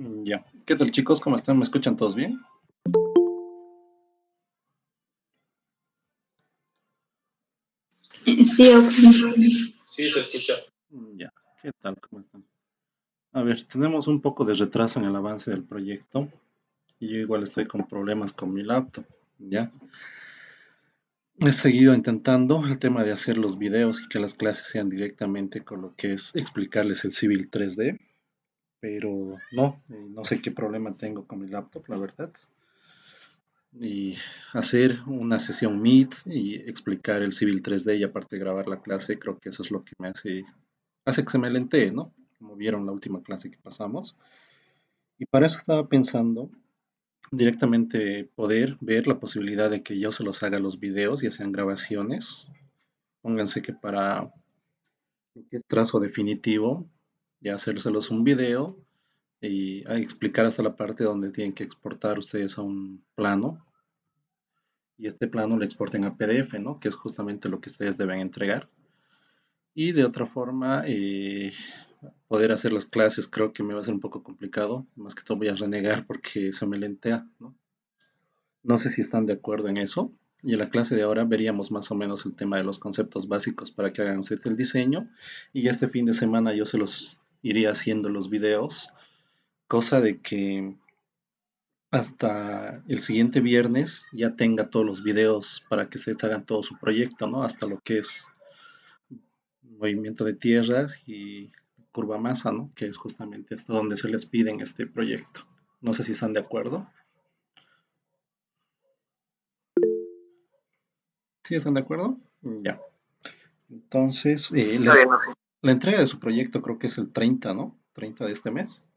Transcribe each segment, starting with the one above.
Ya. ¿Qué tal, chicos? ¿Cómo están? ¿Me escuchan todos bien? Sí, Oxy. Sí, se escucha. Ya. ¿Qué tal? ¿Cómo están? A ver, tenemos un poco de retraso en el avance del proyecto y yo igual estoy con problemas con mi laptop. Ya. He seguido intentando el tema de hacer los videos y que las clases sean directamente con lo que es explicarles el Civil 3D, pero no sé qué problema tengo con mi laptop, la verdad. Y hacer una sesión Meet y explicar el Civil 3D y aparte grabar la clase, creo que eso es lo que hace que se me lentee, ¿no? Como vieron la última clase que pasamos. Y para eso estaba pensando directamente poder ver la posibilidad de que yo se los haga los videos, ya sean grabaciones. Pónganse que para lo que es trazo definitivo, ya hacérselos un video y explicar hasta la parte donde tienen que exportar ustedes a un plano y este plano lo exporten a PDF, ¿no? Que es justamente lo que ustedes deben entregar. Y de otra forma, poder hacer las clases creo que me va a ser un poco complicado. Más que todo voy a renegar porque se me lentea, ¿no? No sé si están de acuerdo en eso. Y en la clase de ahora veríamos más o menos el tema de los conceptos básicos para que hagan ustedes el diseño. Y este fin de semana yo se los iría haciendo los videos, cosa de que hasta el siguiente viernes ya tenga todos los videos para que ustedes hagan todo su proyecto, ¿no? Hasta lo que es movimiento de tierras y curva masa, ¿no? Que es justamente hasta donde se les pide en este proyecto. No sé si están de acuerdo. ¿Sí están de acuerdo? Ya. Entonces, Está bien, Oxy. la entrega de su proyecto creo que es el 30, ¿no? 30 de este mes.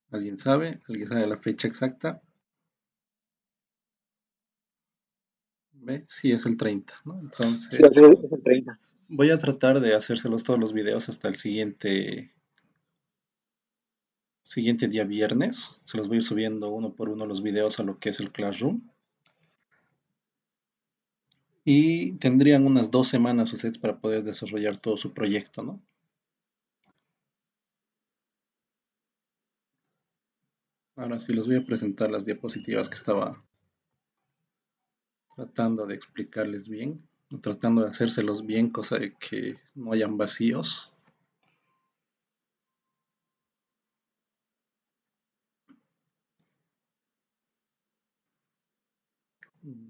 ¿Alguien sabe? ¿Alguien sabe la fecha exacta? ¿Ve? Sí, es el 30, ¿no? Sí, Entonces, es el 30. voy a tratar de hacérselos todos los videos hasta el siguiente día viernes. Se los voy a ir subiendo uno por uno los videos a lo que es el Classroom. Y tendrían unas 2 semanas ustedes para poder desarrollar todo su proyecto, ¿no? Ahora sí les voy a presentar las diapositivas que estaba tratando de explicarles bien, tratando de hacérselos bien, cosa de que no hayan vacíos.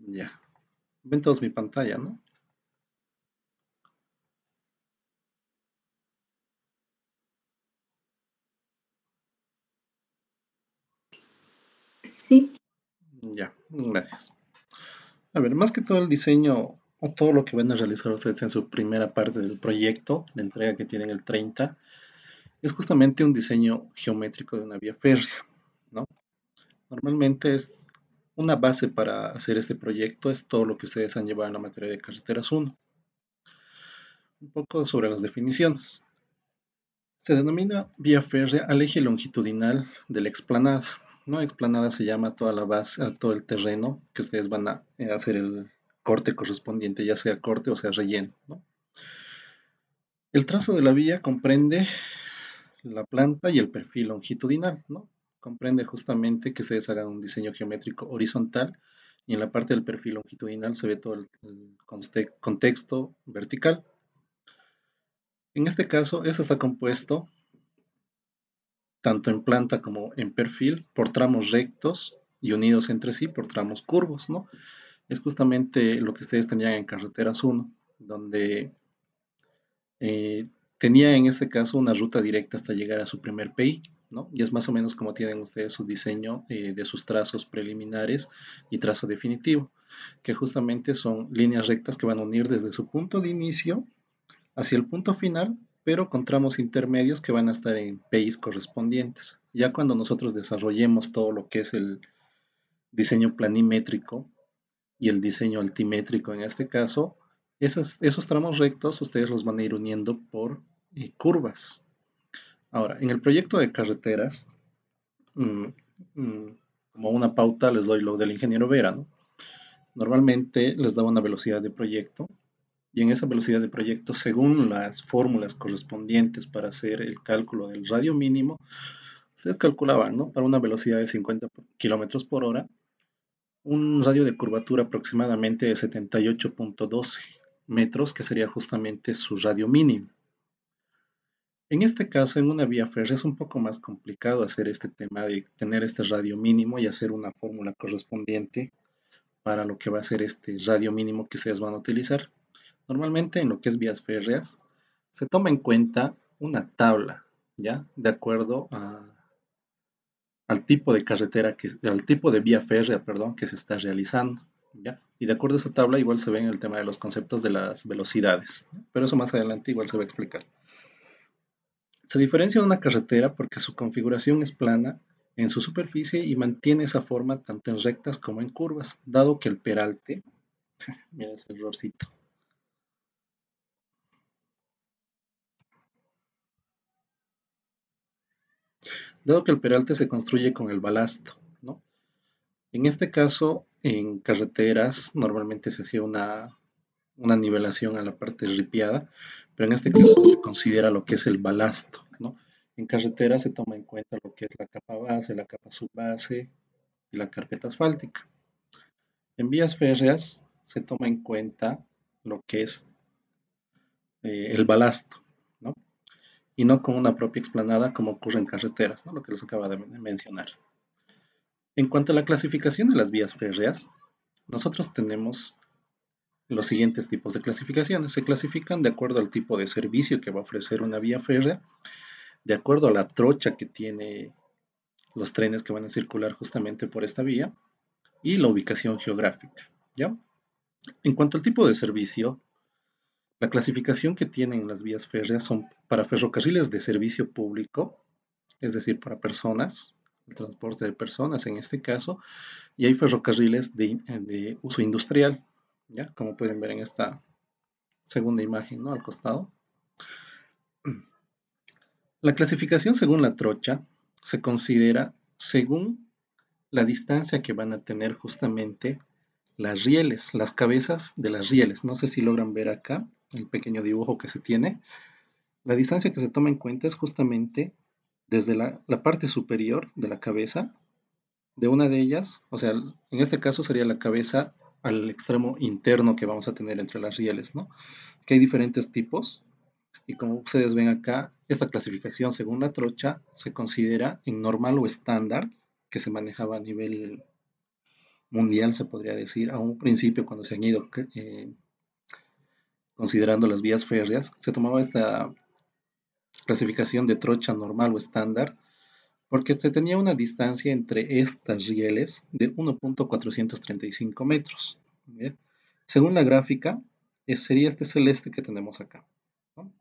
Ya, ven todos mi pantalla, ¿no? Sí, Ya, gracias. A ver, más que todo el diseño o todo lo que van a realizar ustedes en su primera parte del proyecto, la entrega que tienen el 30, es justamente un diseño geométrico de una vía férrea, ¿no? Normalmente es una base para hacer este proyecto, es todo lo que ustedes han llevado en la materia de carreteras 1. Un poco sobre las definiciones. Se denomina vía férrea al eje longitudinal de la explanada. ¿No? Explanada se llama toda la base, a todo el terreno que ustedes van a hacer el corte correspondiente, ya sea corte o sea relleno, ¿no? El trazo de la vía comprende la planta y el perfil longitudinal, ¿no? Comprende justamente que ustedes hagan un diseño geométrico horizontal y en la parte del perfil longitudinal se ve todo el contexto vertical. En este caso, eso está compuesto tanto en planta como en perfil por tramos rectos y unidos entre sí por tramos curvos, ¿no? Es justamente lo que ustedes tenían en Carreteras 1, donde eh, tenía en este caso una ruta directa hasta llegar a su primer PI, ¿no? Y es más o menos como tienen ustedes su diseño de sus trazos preliminares y trazo definitivo, que justamente son líneas rectas que van a unir desde su punto de inicio hacia el punto final, pero con tramos intermedios que van a estar en PIs correspondientes. Ya cuando nosotros desarrollemos todo lo que es el diseño planimétrico y el diseño altimétrico en este caso, esos tramos rectos ustedes los van a ir uniendo por curvas. Ahora, en el proyecto de carreteras, mm, mm, como una pauta les doy lo del ingeniero Vera, ¿no? Normalmente les da una velocidad de proyecto y en esa velocidad de proyecto, según las fórmulas correspondientes para hacer el cálculo del radio mínimo, ustedes calculaban, ¿no? Para una velocidad de 50 kilómetros por hora, un radio de curvatura aproximadamente de 78.12 metros, que sería justamente su radio mínimo. En este caso, en una vía férrea es un poco más complicado hacer este tema de tener este radio mínimo y hacer una fórmula correspondiente para lo que va a ser este radio mínimo que ustedes van a utilizar. Normalmente en lo que es vías férreas se toma en cuenta una tabla, ¿ya? De acuerdo al tipo de carretera, al tipo de vía férrea, perdón, que se está realizando, ¿ya? Y de acuerdo a esa tabla igual se ve en el tema de los conceptos de las velocidades, ¿no? Pero eso más adelante igual se va a explicar. Se diferencia de una carretera porque su configuración es plana en su superficie y mantiene esa forma tanto en rectas como en curvas, dado que el peralte, mira ese errorcito, dado que el peralte se construye con el balasto, ¿no? En este caso, en carreteras normalmente se hacía una nivelación a la parte ripiada, pero en este caso se considera lo que es el balasto, ¿no? En carretera se toma en cuenta lo que es la capa base, la capa subbase y la carpeta asfáltica. En vías férreas se toma en cuenta lo que es el balasto, ¿no? Y no con una propia explanada como ocurre en carreteras, ¿no? Lo que les acaba de mencionar. En cuanto a la clasificación de las vías férreas, nosotros tenemos los siguientes tipos de clasificaciones. Se clasifican de acuerdo al tipo de servicio que va a ofrecer una vía férrea, de acuerdo a la trocha que tiene los trenes que van a circular justamente por esta vía y la ubicación geográfica, ¿ya? En cuanto al tipo de servicio, la clasificación que tienen las vías férreas son para ferrocarriles de servicio público, es decir, para personas, el transporte de personas en este caso, y hay ferrocarriles de uso industrial, ¿ya? Como pueden ver en esta segunda imagen, ¿no? Al costado. La clasificación según la trocha se considera según la distancia que van a tener justamente las rieles, las cabezas de las rieles. No sé si logran ver acá el pequeño dibujo que se tiene. La distancia que se toma en cuenta es justamente desde la parte superior de la cabeza de una de ellas, o sea, en este caso sería la cabeza al extremo interno que vamos a tener entre las rieles, ¿no? Que hay diferentes tipos y como ustedes ven acá, esta clasificación según la trocha se considera en normal o estándar, que se manejaba a nivel mundial, se podría decir, a un principio cuando se han ido considerando las vías férreas, se tomaba esta clasificación de trocha normal o estándar porque se tenía una distancia entre estas rieles de 1.435 metros. ¿Bien? Según la gráfica, sería este celeste que tenemos acá, ¿no?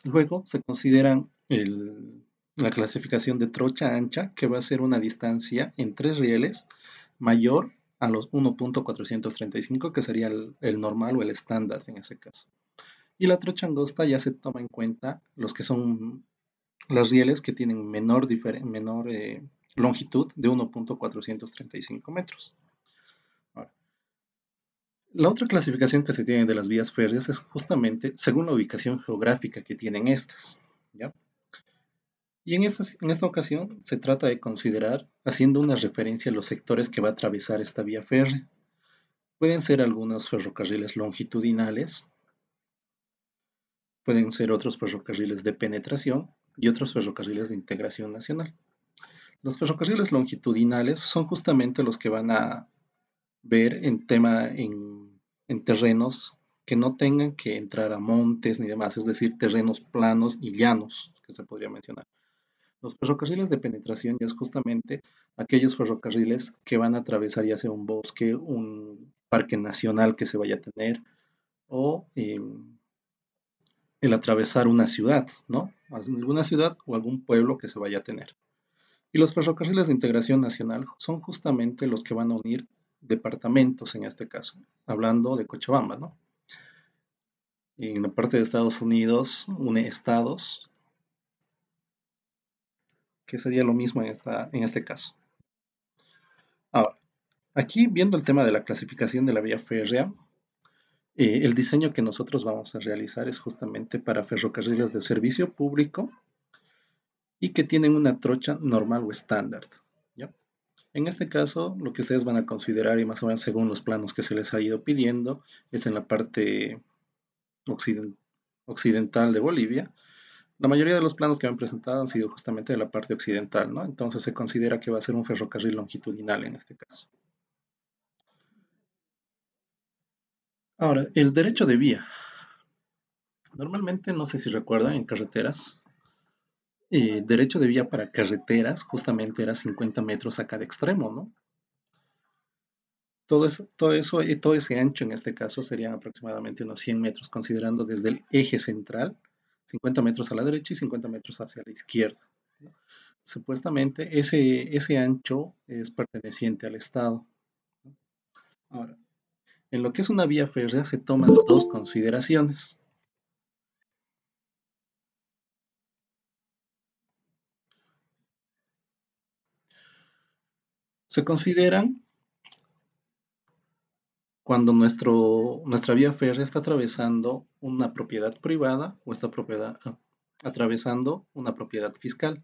Luego se consideran la clasificación de trocha ancha, que va a ser una distancia en tres rieles mayor a los 1.435, que sería el normal o el estándar en ese caso. Y la trocha angosta ya se toma en cuenta los que son las rieles que tienen menor longitud de 1.435 metros. Ahora, la otra clasificación que se tiene de las vías férreas es justamente según la ubicación geográfica que tienen estas, ¿ya? Y en esta ocasión se trata de considerar haciendo una referencia a los sectores que va a atravesar esta vía férrea. Pueden ser algunos ferrocarriles longitudinales, pueden ser otros ferrocarriles de penetración y otros ferrocarriles de integración nacional. Los ferrocarriles longitudinales son justamente los que van a ver en terrenos que no tengan que entrar a montes ni demás, es decir, terrenos planos y llanos, que se podría mencionar. Los ferrocarriles de penetración ya es justamente aquellos ferrocarriles que van a atravesar ya sea un bosque, un parque nacional que se vaya a tener o el atravesar una ciudad, ¿no? Alguna ciudad o algún pueblo que se vaya a tener. Y los ferrocarriles de integración nacional son justamente los que van a unir departamentos en este caso, hablando de Cochabamba, ¿no? En la parte de Estados Unidos une estados, que sería lo mismo en este caso. Ahora, aquí viendo el tema de la clasificación de la vía férrea, El diseño que nosotros vamos a realizar es justamente para ferrocarriles de servicio público y que tienen una trocha normal o estándar. ¿Ya? En este caso, lo que ustedes van a considerar, y más o menos según los planos que se les ha ido pidiendo, es en la parte occiden- occidental de Bolivia. La mayoría de los planos que han presentado han sido justamente de la parte occidental, ¿no? Entonces se considera que va a ser un ferrocarril longitudinal en este caso. Ahora, el derecho de vía. Normalmente, no sé si recuerdan, en carreteras, derecho de vía para carreteras justamente era 50 metros a cada extremo, ¿no? Todo eso y todo ese ancho en este caso serían aproximadamente unos 100 metros, considerando desde el eje central, 50 metros a la derecha y 50 metros hacia la izquierda, ¿no? Supuestamente ese ancho es perteneciente al Estado, ¿no? Ahora, en lo que es una vía férrea se toman dos consideraciones. Se consideran cuando nuestra vía férrea está atravesando una propiedad privada o está atravesando una propiedad fiscal.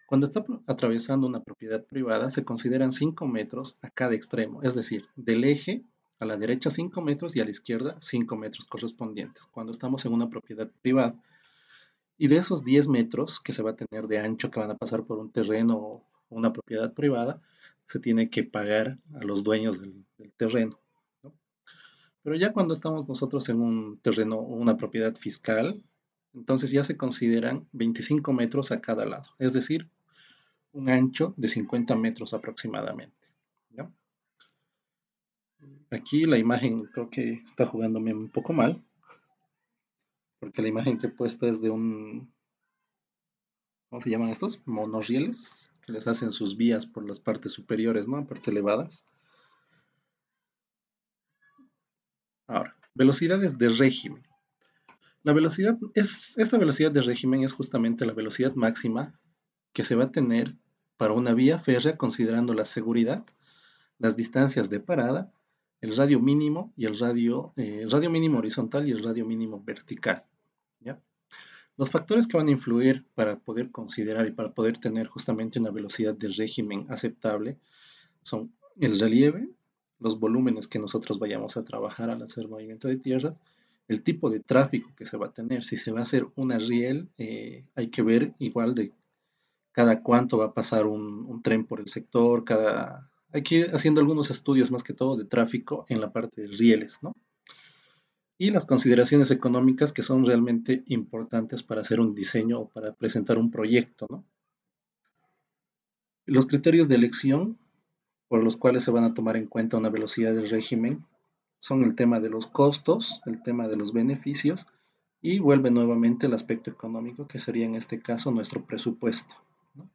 Cuando está atravesando una propiedad privada, se consideran 5 metros a cada extremo, es decir, del eje a la derecha 5 metros y a la izquierda 5 metros correspondientes, cuando estamos en una propiedad privada. Y de esos 10 metros que se va a tener de ancho que van a pasar por un terreno o una propiedad privada, se tiene que pagar a los dueños del terreno, ¿no? Pero ya cuando estamos nosotros en un terreno o una propiedad fiscal, entonces ya se consideran 25 metros a cada lado, es decir, un ancho de 50 metros aproximadamente, ¿ya? Aquí la imagen creo que está jugándome un poco mal, porque la imagen que he puesto es de un, ¿cómo se llaman estos? Monorrieles, que les hacen sus vías por las partes superiores, ¿no? Partes elevadas. Ahora, velocidades de régimen. Esta velocidad de régimen es justamente la velocidad máxima que se va a tener para una vía férrea considerando la seguridad, las distancias de parada, el radio mínimo y el radio mínimo horizontal y el radio mínimo vertical, ¿ya? Los factores que van a influir para poder considerar y para poder tener justamente una velocidad de régimen aceptable son el relieve, los volúmenes que nosotros vayamos a trabajar al hacer movimiento de tierras, el tipo de tráfico que se va a tener. Si se va a hacer una riel, hay que ver igual de cada cuánto va a pasar un tren por el sector, hay que ir haciendo algunos estudios más que todo de tráfico en la parte de rieles, ¿no? Y las consideraciones económicas que son realmente importantes para hacer un diseño o para presentar un proyecto, ¿no? Los criterios de elección por los cuales se van a tomar en cuenta una velocidad del régimen son el tema de los costos, el tema de los beneficios y vuelve nuevamente el aspecto económico, que sería en este caso nuestro presupuesto, ¿no?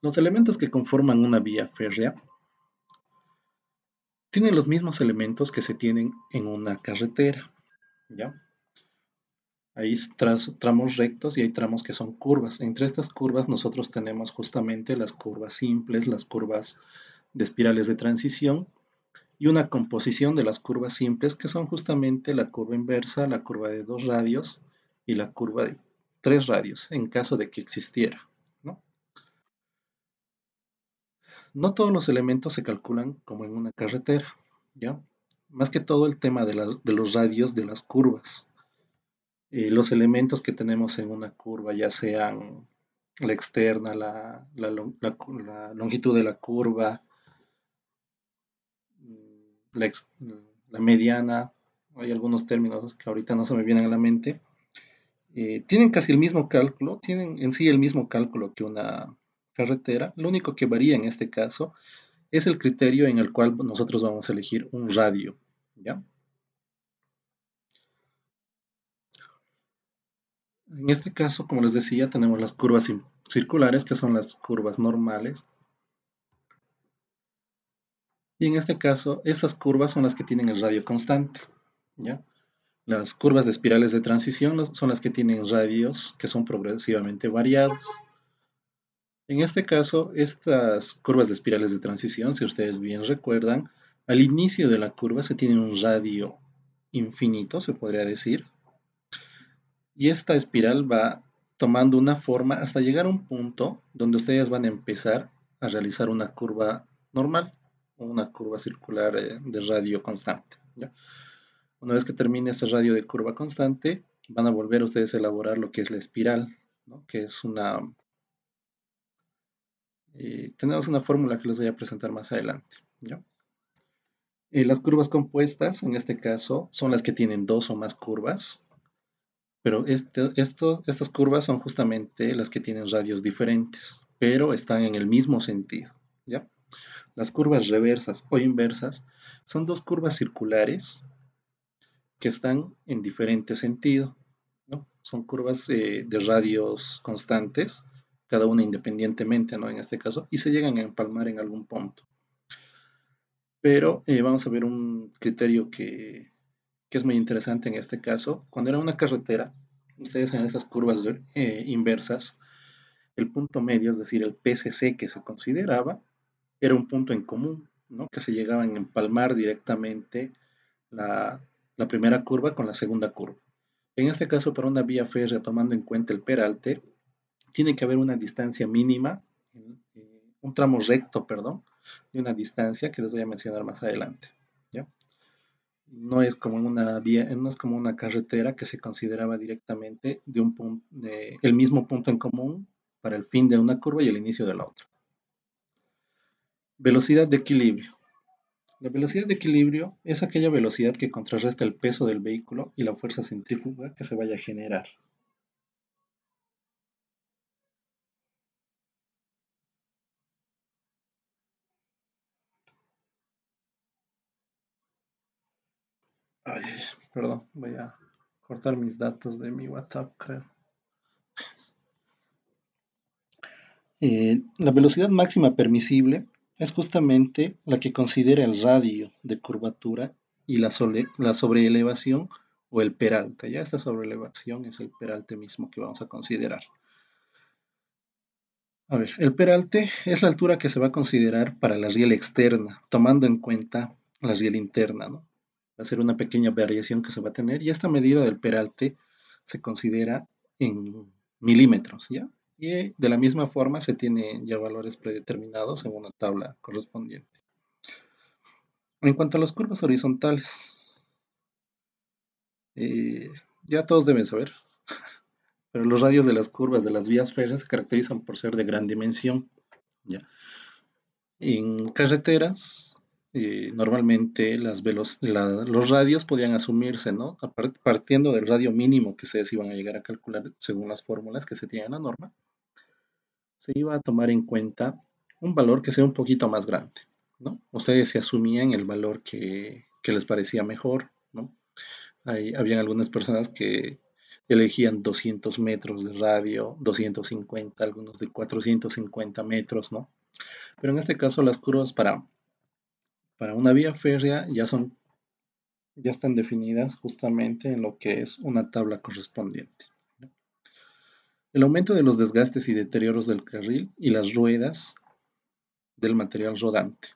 Los elementos que conforman una vía férrea tienen los mismos elementos que se tienen en una carretera, ¿ya? Hay tramos rectos y hay tramos que son curvas. Entre estas curvas nosotros tenemos justamente las curvas simples, las curvas de espirales de transición y una composición de las curvas simples que son justamente la curva inversa, la curva de 2 radios y la curva de 3 radios en caso de que existiera, ¿no? No todos los elementos se calculan como en una carretera, ¿ya? Más que todo el tema de los radios de las curvas. Los elementos que tenemos en una curva, ya sean la externa, la longitud de la curva, la, ex- la mediana, hay algunos términos que ahorita no se me vienen a la mente, tienen casi el mismo cálculo, tienen en sí el mismo cálculo que una carretera, lo único que varía en este caso es el criterio en el cual nosotros vamos a elegir un radio, ¿ya? En este caso, como les decía, tenemos las curvas circulares, que son las curvas normales, y en este caso, estas curvas son las que tienen el radio constante, ¿ya? Las curvas de espirales de transición son las que tienen radios que son progresivamente variados. En este caso, estas curvas de espirales de transición, si ustedes bien recuerdan, Al inicio de la curva se tiene un radio infinito, se podría decir, y esta espiral va tomando una forma hasta llegar a un punto donde ustedes van a empezar a realizar una curva normal o una curva circular de radio constante. ¿Ya? Una vez que termine este radio de curva constante, van a volver ustedes a elaborar lo que es la espiral, ¿no? Que es tenemos una fórmula que les voy a presentar más adelante. ¿Ya? Las curvas compuestas, en este caso, son las que tienen dos o más curvas, pero estas curvas son justamente las que tienen radios diferentes, pero están en el mismo sentido. ¿Ya? Las curvas reversas o inversas son dos curvas circulares que están en diferente sentido, ¿no? Son curvas de radios constantes, cada una independientemente, ¿no? En este caso, y se llegan a empalmar en algún punto. Pero vamos a ver un criterio que es muy interesante en este caso. Cuando era una carretera, ustedes en estas curvas inversas, el punto medio, es decir, el PCC que se consideraba, era un punto en común, ¿no? Que se llegaban a empalmar directamente la, la primera curva con la segunda curva. En este caso, para una vía férrea, tomando en cuenta el peralte, tiene que haber una distancia mínima, un tramo recto, perdón, de una distancia que les voy a mencionar más adelante. ¿Ya? No es como una vía, no es como una carretera que se consideraba directamente de un punto, el mismo punto en común para el fin de una curva y el inicio de la otra. Velocidad de equilibrio. La velocidad de equilibrio es aquella velocidad que contrarresta el peso del vehículo y la fuerza centrífuga que se vaya a generar. Ay, perdón, voy a cortar mis datos de mi WhatsApp, creo. La velocidad máxima permisible es justamente la que considera el radio de curvatura y la sobreelevación o el peralte. Ya esta sobreelevación es el peralte mismo que vamos a considerar. A ver, el peralte es la altura que se va a considerar para la riel externa, tomando en cuenta la riel interna, ¿no? Va a ser una pequeña variación que se va a tener y esta medida del peralte se considera en milímetros, ¿ya? Y de la misma forma se tienen ya valores predeterminados en una tabla correspondiente. En cuanto a las curvas horizontales, eh, ya todos deben saber, pero los radios de las curvas de las vías férreas se caracterizan por ser de gran dimensión, ¿ya? En carreteras, normalmente los radios podían asumirse, ¿no? Partiendo del radio mínimo que ustedes iban a llegar a calcular según las fórmulas que se tienen en la norma, se iba a tomar en cuenta un valor que sea un poquito más grande, ¿no? Ustedes se asumían el valor que les parecía mejor, ¿no? Habían algunas personas que elegían 200 metros de radio, 250, algunos de 450 metros, ¿no? Pero en este caso las curvas para una vía férrea ya están definidas justamente en lo que es una tabla correspondiente. El aumento de los desgastes y deterioros del carril y las ruedas del material rodante.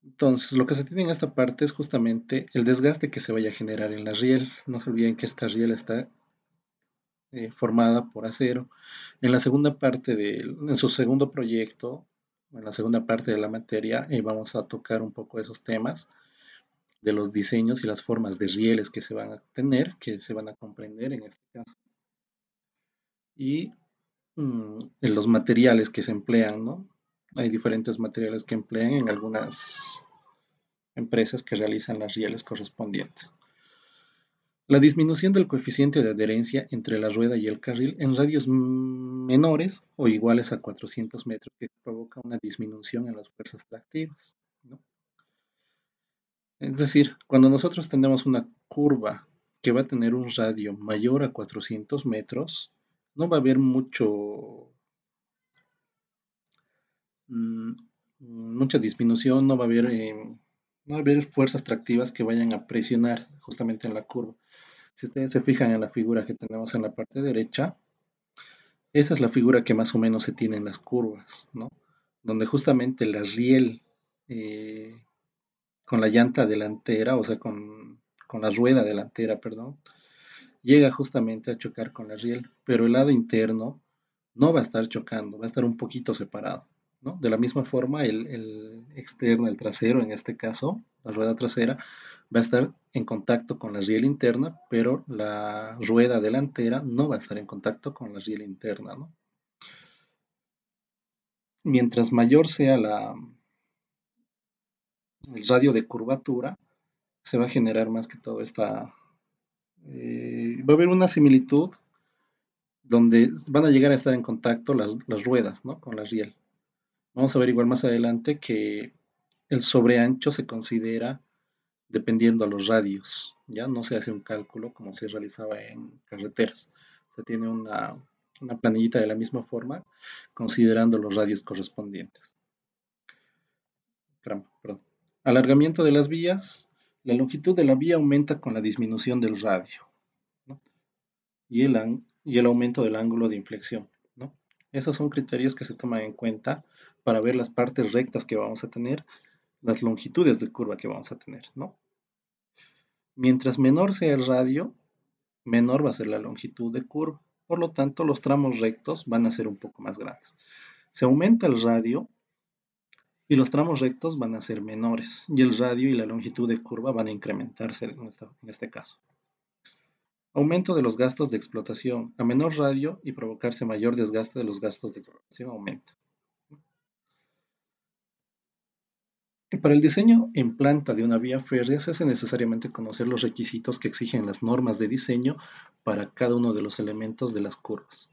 Entonces, lo que se tiene en esta parte es justamente el desgaste que se vaya a generar en la riel. No se olviden que esta riel está formada por acero. En la segunda parte en su segundo proyecto, en la segunda parte de la materia, vamos a tocar un poco esos temas de los diseños y las formas de rieles que se van a tener, que se van a comprender en este caso. Y en los materiales que se emplean, ¿no? Hay diferentes materiales que emplean en algunas empresas que realizan las rieles correspondientes. La disminución del coeficiente de adherencia entre la rueda y el carril en radios menores o iguales a 400 metros, que provoca una disminución en las fuerzas tractivas, ¿no? Es decir, cuando nosotros tenemos una curva que va a tener un radio mayor a 400 metros, no va a haber mm, mucha disminución, no va a haber fuerzas tractivas que vayan a presionar justamente en la curva. Si ustedes se fijan en la figura que tenemos en la parte derecha, esa es la figura que más o menos se tiene en las curvas, ¿no? donde justamente la riel eh, con la llanta delantera, o sea, con la rueda delantera, perdón, llega justamente a chocar con la riel, pero el lado interno no va a estar chocando, va a estar un poquito separado, ¿no? De la misma forma, el externo, el trasero, en este caso, la rueda trasera, va a estar en contacto con la riel interna, pero la rueda delantera no va a estar en contacto con la riel interna, ¿no? Mientras mayor sea el radio de curvatura, se va a generar más que todo esta... va a haber una similitud donde van a llegar a estar en contacto las ruedas, ¿no? Con la riel. Vamos a ver igual más adelante que el sobreancho se considera dependiendo a los radios, ¿ya? No se hace un cálculo como se realizaba en carreteras. Se tiene una planillita de la misma forma, considerando los radios correspondientes. Caramba, perdón. Alargamiento de las vías. La longitud de la vía aumenta con la disminución del radio, ¿no? Y el aumento del ángulo de inflexión, ¿no? Esos son criterios que se toman en cuenta para ver las partes rectas que vamos a tener, las longitudes de curva que vamos a tener, ¿no? Mientras menor sea el radio, menor va a ser la longitud de curva. Por lo tanto, los tramos rectos van a ser un poco más grandes. Se aumenta el radio y los tramos rectos van a ser menores. Y el radio y la longitud de curva van a incrementarse en este caso. Aumento de los gastos de explotación. A menor radio y provocarse mayor desgaste de los gastos de explotación aumenta. Y para el diseño en planta de una vía férrea se hace necesariamente conocer los requisitos que exigen las normas de diseño para cada uno de los elementos de las curvas.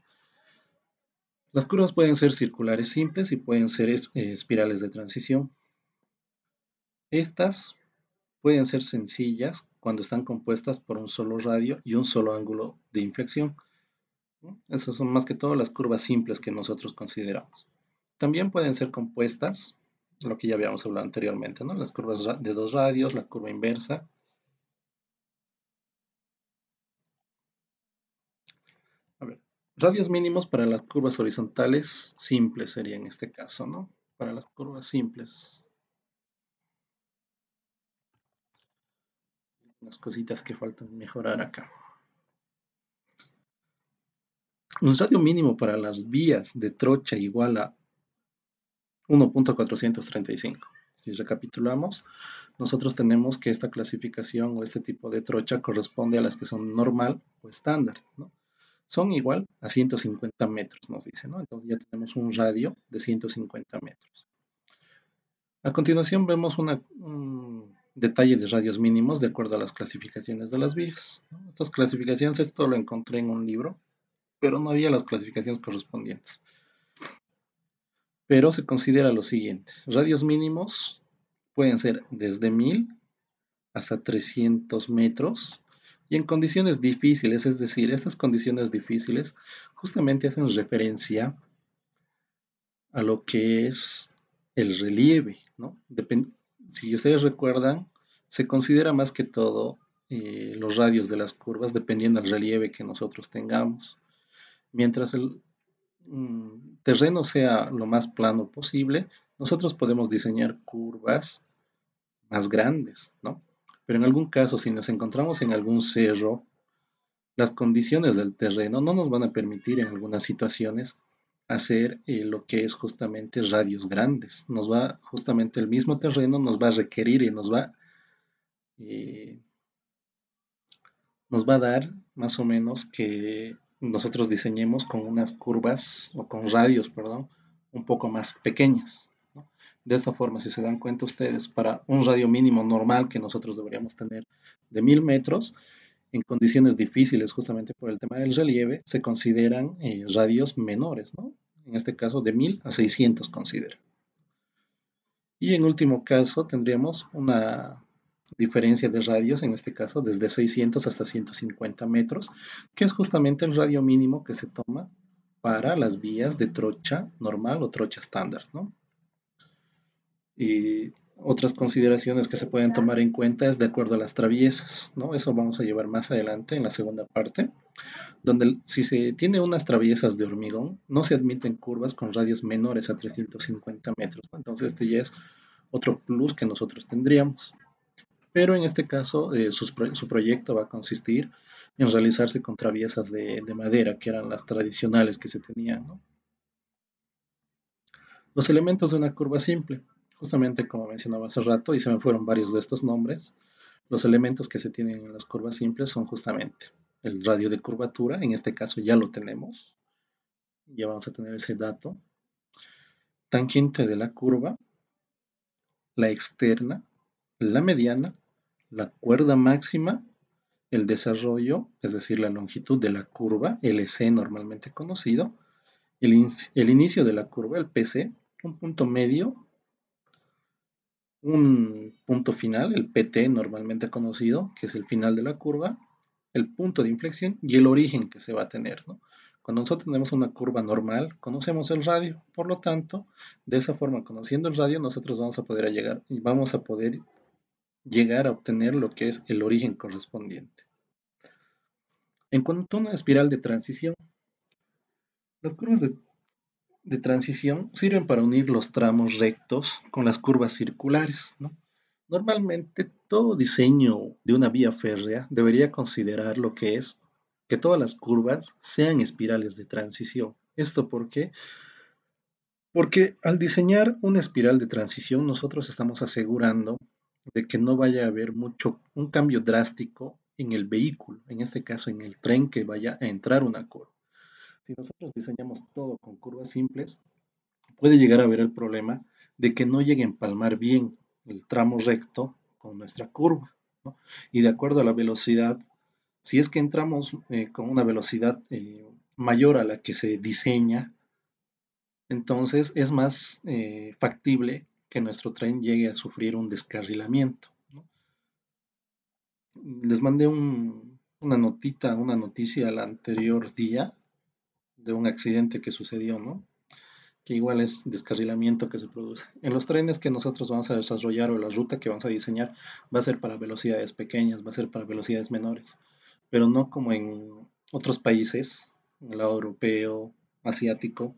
Las curvas pueden ser circulares simples y pueden ser espirales de transición. Estas pueden ser sencillas cuando están compuestas por un solo radio y un solo ángulo de inflexión, ¿no? Esas son más que todo las curvas simples que nosotros consideramos. También pueden ser compuestas, lo que ya habíamos hablado anteriormente, ¿no? Las curvas de dos radios, la curva inversa. A ver, radios mínimos para las curvas horizontales simples sería en este caso, ¿no? Para las curvas simples, unas cositas que faltan mejorar acá. Un radio mínimo para las vías de trocha igual a 1.435. Si recapitulamos, nosotros tenemos que esta clasificación o este tipo de trocha corresponde a las que son normal o estándar, ¿no? Son igual a 150 metros, nos dice, ¿no? Entonces ya tenemos un radio de 150 metros. A continuación vemos un detalle de radios mínimos de acuerdo a las clasificaciones de las vías, ¿no? Estas clasificaciones, esto lo encontré en un libro, pero no había las clasificaciones correspondientes. Pero se considera lo siguiente: radios mínimos pueden ser desde 1000 hasta 300 metros y en condiciones difíciles, es decir, estas condiciones difíciles justamente hacen referencia a lo que es el relieve, ¿no? Si ustedes recuerdan, se considera más que todo los radios de las curvas dependiendo del relieve que nosotros tengamos. Mientras el terreno sea lo más plano posible, nosotros podemos diseñar curvas más grandes, ¿no? Pero en algún caso, si nos encontramos en algún cerro, las condiciones del terreno no nos van a permitir en algunas situaciones hacer lo que es justamente radios grandes. Justamente el mismo terreno nos va a requerir y eh, nos va a dar más o menos que nosotros diseñemos con unas curvas o con radios, perdón, un poco más pequeñas, ¿no? De esta forma, si se dan cuenta ustedes, para un radio mínimo normal que nosotros deberíamos tener de 1000 metros, en condiciones difíciles, justamente por el tema del relieve, se consideran radios menores, ¿no? En este caso, de 1000 a 600 considera. Y en último caso, tendríamos una diferencia de radios, en este caso, desde 600 hasta 150 metros, que es justamente el radio mínimo que se toma para las vías de trocha normal o trocha estándar, ¿no? Y Otras consideraciones que se pueden tomar en cuenta es de acuerdo a las traviesas, ¿no? Eso vamos a llevar más adelante en la segunda parte, donde si se tiene unas traviesas de hormigón, no se admiten curvas con radios menores a 350 metros, ¿no? Entonces este ya es otro plus que nosotros tendríamos. Pero en este caso, su proyecto va a consistir en realizarse con traviesas de madera, que eran las tradicionales que se tenían, ¿no? Los elementos de una curva simple, justamente como mencionaba hace rato, y se me fueron varios de estos nombres, los elementos que se tienen en las curvas simples son justamente el radio de curvatura, en este caso ya lo tenemos, ya vamos a tener ese dato, tangente de la curva, la externa, la mediana, la cuerda máxima, el desarrollo, es decir, la longitud de la curva, LC normalmente conocido, el inicio de la curva, el PC, un punto medio, un punto final, el PT normalmente conocido, que es el final de la curva, el punto de inflexión y el origen que se va a tener, ¿no? Cuando nosotros tenemos una curva normal, conocemos el radio, por lo tanto, de esa forma, conociendo el radio, nosotros vamos a poder llegar y vamos a poder llegar a obtener lo que es el origen correspondiente. En cuanto a una espiral de transición, las curvas de transición sirven para unir los tramos rectos con las curvas circulares, ¿no? Normalmente todo diseño de una vía férrea debería considerar lo que es que todas las curvas sean espirales de transición. ¿Esto por qué? Porque al diseñar una espiral de transición nosotros estamos asegurando de que no vaya a haber un cambio drástico en el vehículo, en este caso en el tren que vaya a entrar una curva. Si nosotros diseñamos todo con curvas simples, puede llegar a haber el problema de que no llegue a empalmar bien el tramo recto con nuestra curva, ¿no? Y de acuerdo a la velocidad, si es que entramos con una velocidad mayor a la que se diseña, entonces es más factible que nuestro tren llegue a sufrir un descarrilamiento, ¿no? Les mandé una noticia el anterior día de un accidente que sucedió, ¿no? Que igual es descarrilamiento que se produce. En los trenes que nosotros vamos a desarrollar o la ruta que vamos a diseñar va a ser para velocidades pequeñas, va a ser para velocidades menores, pero no como en otros países, en el lado europeo, asiático,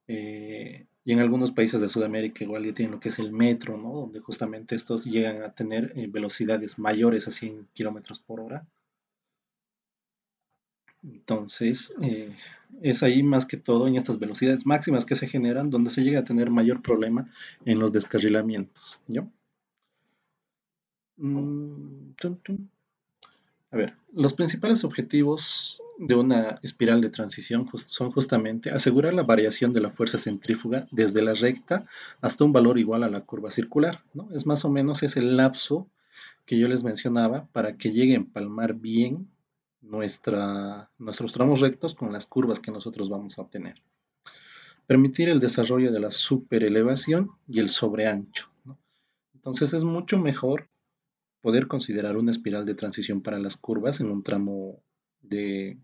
y en algunos países de Sudamérica igual ya tienen lo que es el metro, ¿no? Donde justamente estos llegan a tener velocidades mayores a 100 kilómetros por hora. Entonces, es ahí más que todo en estas velocidades máximas que se generan donde se llega a tener mayor problema en los descarrilamientos, ¿yo? Tun, tun. A ver, los principales objetivos de una espiral de transición son justamente asegurar la variación de la fuerza centrífuga desde la recta hasta un valor igual a la curva circular, ¿no? Es más o menos ese lapso que yo les mencionaba para que llegue a empalmar bien nuestros tramos rectos con las curvas que nosotros vamos a obtener. Permitir el desarrollo de la superelevación y el sobreancho, ¿no? Entonces es mucho mejor poder considerar una espiral de transición para las curvas en un tramo de,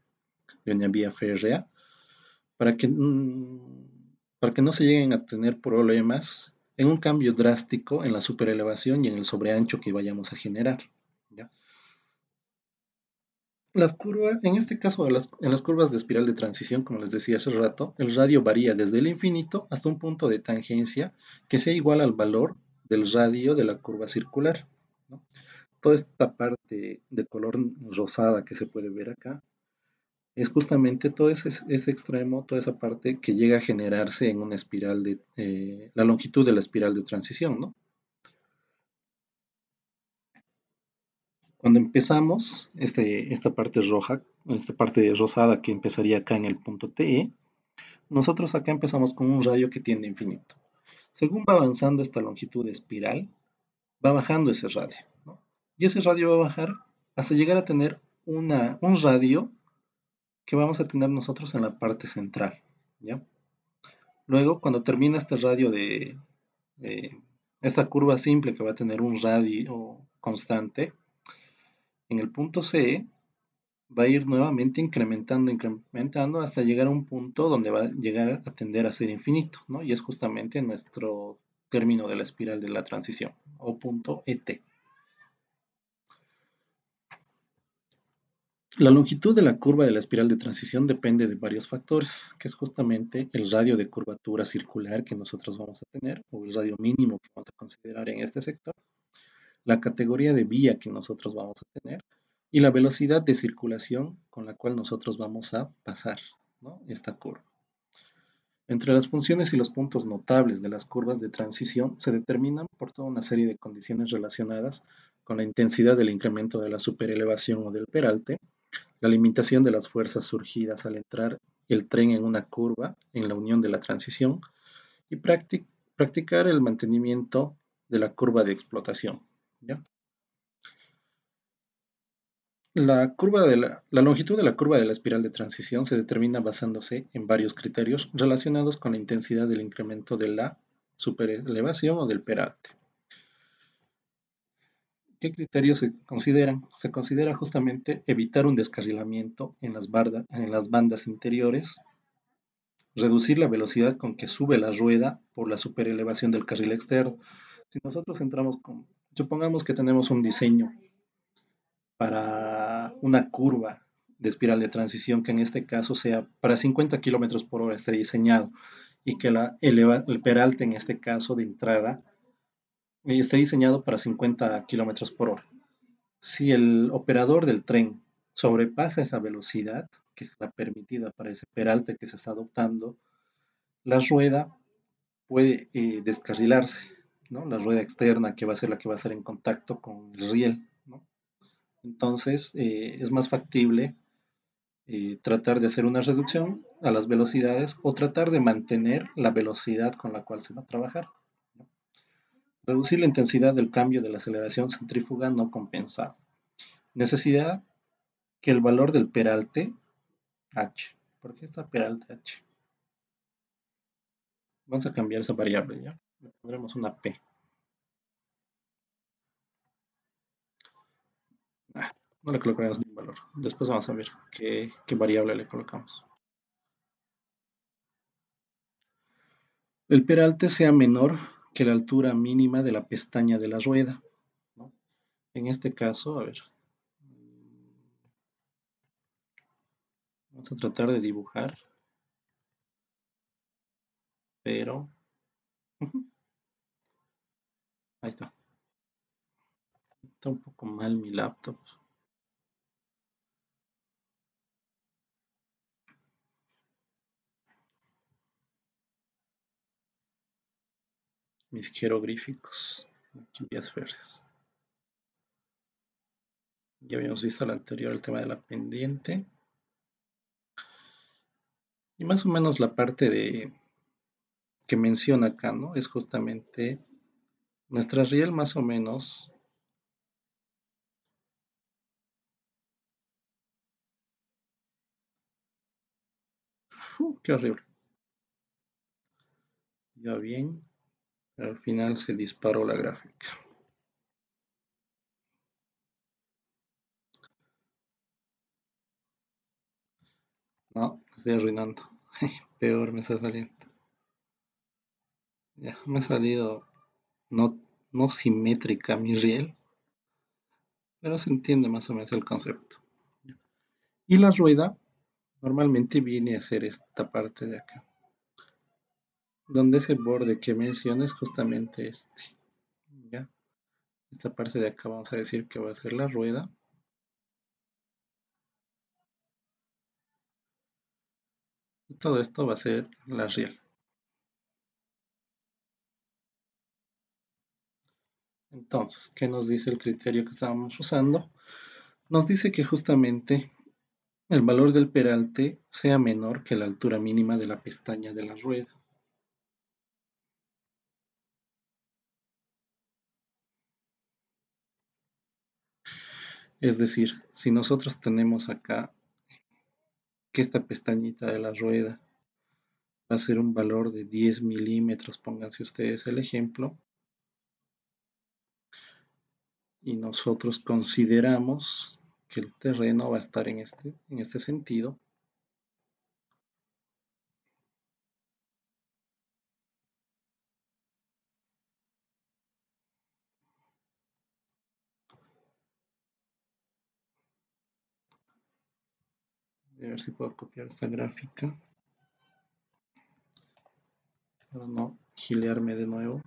de una vía férrea para para que no se lleguen a tener problemas en un cambio drástico en la superelevación y en el sobreancho que vayamos a generar, ¿ya? Las curvas, en este caso, en las curvas de espiral de transición, como les decía hace rato, el radio varía desde el infinito hasta un punto de tangencia que sea igual al valor del radio de la curva circular, ¿no? Toda esta parte de color rosada que se puede ver acá es justamente todo ese extremo, toda esa parte que llega a generarse en una espiral de la longitud de la espiral de transición, ¿no? Cuando empezamos, esta parte roja, esta parte rosada que empezaría acá en el punto TE, nosotros acá empezamos con un radio que tiende a infinito. Según va avanzando esta longitud de espiral, va bajando ese radio, ¿no? Y ese radio va a bajar hasta llegar a tener un radio que vamos a tener nosotros en la parte central, ¿ya? Luego, cuando termina este radio de esta curva simple que va a tener un radio constante, en el punto C va a ir nuevamente incrementando, incrementando hasta llegar a un punto donde va a llegar a tender a ser infinito, ¿no? Y es justamente término de la espiral de la transición, o punto ET. La longitud de la curva de la espiral de transición depende de varios factores, que es justamente el radio de curvatura circular que nosotros vamos a tener, o el radio mínimo que vamos a considerar en este sector, la categoría de vía que nosotros vamos a tener y la velocidad de circulación con la cual nosotros vamos a pasar, ¿no?, esta curva. Entre las funciones y los puntos notables de las curvas de transición se determinan por toda una serie de condiciones relacionadas con la intensidad del incremento de la superelevación o del peralte, la limitación de las fuerzas surgidas al entrar el tren en una curva en la unión de la transición y practicar el mantenimiento de la curva de explotación, ¿ya? La longitud de la curva de la espiral de transición se determina basándose en varios criterios relacionados con la intensidad del incremento de la superelevación o del peralte. ¿Qué criterios se consideran? Se considera justamente evitar un descarrilamiento en las bandas interiores, reducir la velocidad con que sube la rueda por la superelevación del carril externo. Si nosotros supongamos que tenemos un diseño para una curva de espiral de transición que en este caso sea para 50 kilómetros por hora esté diseñado y que el peralte en este caso de entrada esté diseñado para 50 kilómetros por hora. Si el operador del tren sobrepasa esa velocidad, que es la permitida para ese peralte que se está adoptando, la rueda puede descarrilarse, ¿no? La rueda externa que va a ser la que va a estar en contacto con el riel, ¿no? Entonces, es más factible tratar de hacer una reducción a las velocidades o tratar de mantener la velocidad con la cual se va a trabajar, ¿no? Reducir la intensidad del cambio de la aceleración centrífuga no compensada. Necesidad que el valor del peralte H. ¿Por qué está peralte H? Vamos a cambiar esa variable, ¿ya? Le pondremos una P. No le colocaremos ningún valor. Después vamos a ver qué variable le colocamos. El peralte sea menor que la altura mínima de la pestaña de la rueda, ¿no? En este caso, a ver, vamos a tratar de dibujar, pero ahí está. Está un poco mal mi laptop. Mis jeroglíficos. Lluvias férreas. Ya habíamos visto el anterior, el tema de la pendiente. Y más o menos la parte que menciona acá, ¿no? Es justamente nuestra riel más o menos. Qué horrible. Ya bien, pero al final se disparó la gráfica. No, estoy arruinando. Peor me está saliendo. Ya, me ha salido no, no simétrica mi riel, pero se entiende más o menos el concepto. Y la rueda normalmente viene a ser esta parte de acá, donde ese borde que mencioné es justamente este. ¿Ya? Esta parte de acá vamos a decir que va a ser la rueda. Y todo esto va a ser la riel. Entonces, ¿qué nos dice el criterio que estábamos usando? Nos dice que justamente el valor del peralte sea menor que la altura mínima de la pestaña de la rueda. Es decir, si nosotros tenemos acá que esta pestañita de la rueda va a ser un valor de 10 milímetros, pónganse ustedes el ejemplo, y nosotros consideramos que el terreno va a estar en este sentido, A ver si puedo copiar esta gráfica para no gilearme de nuevo.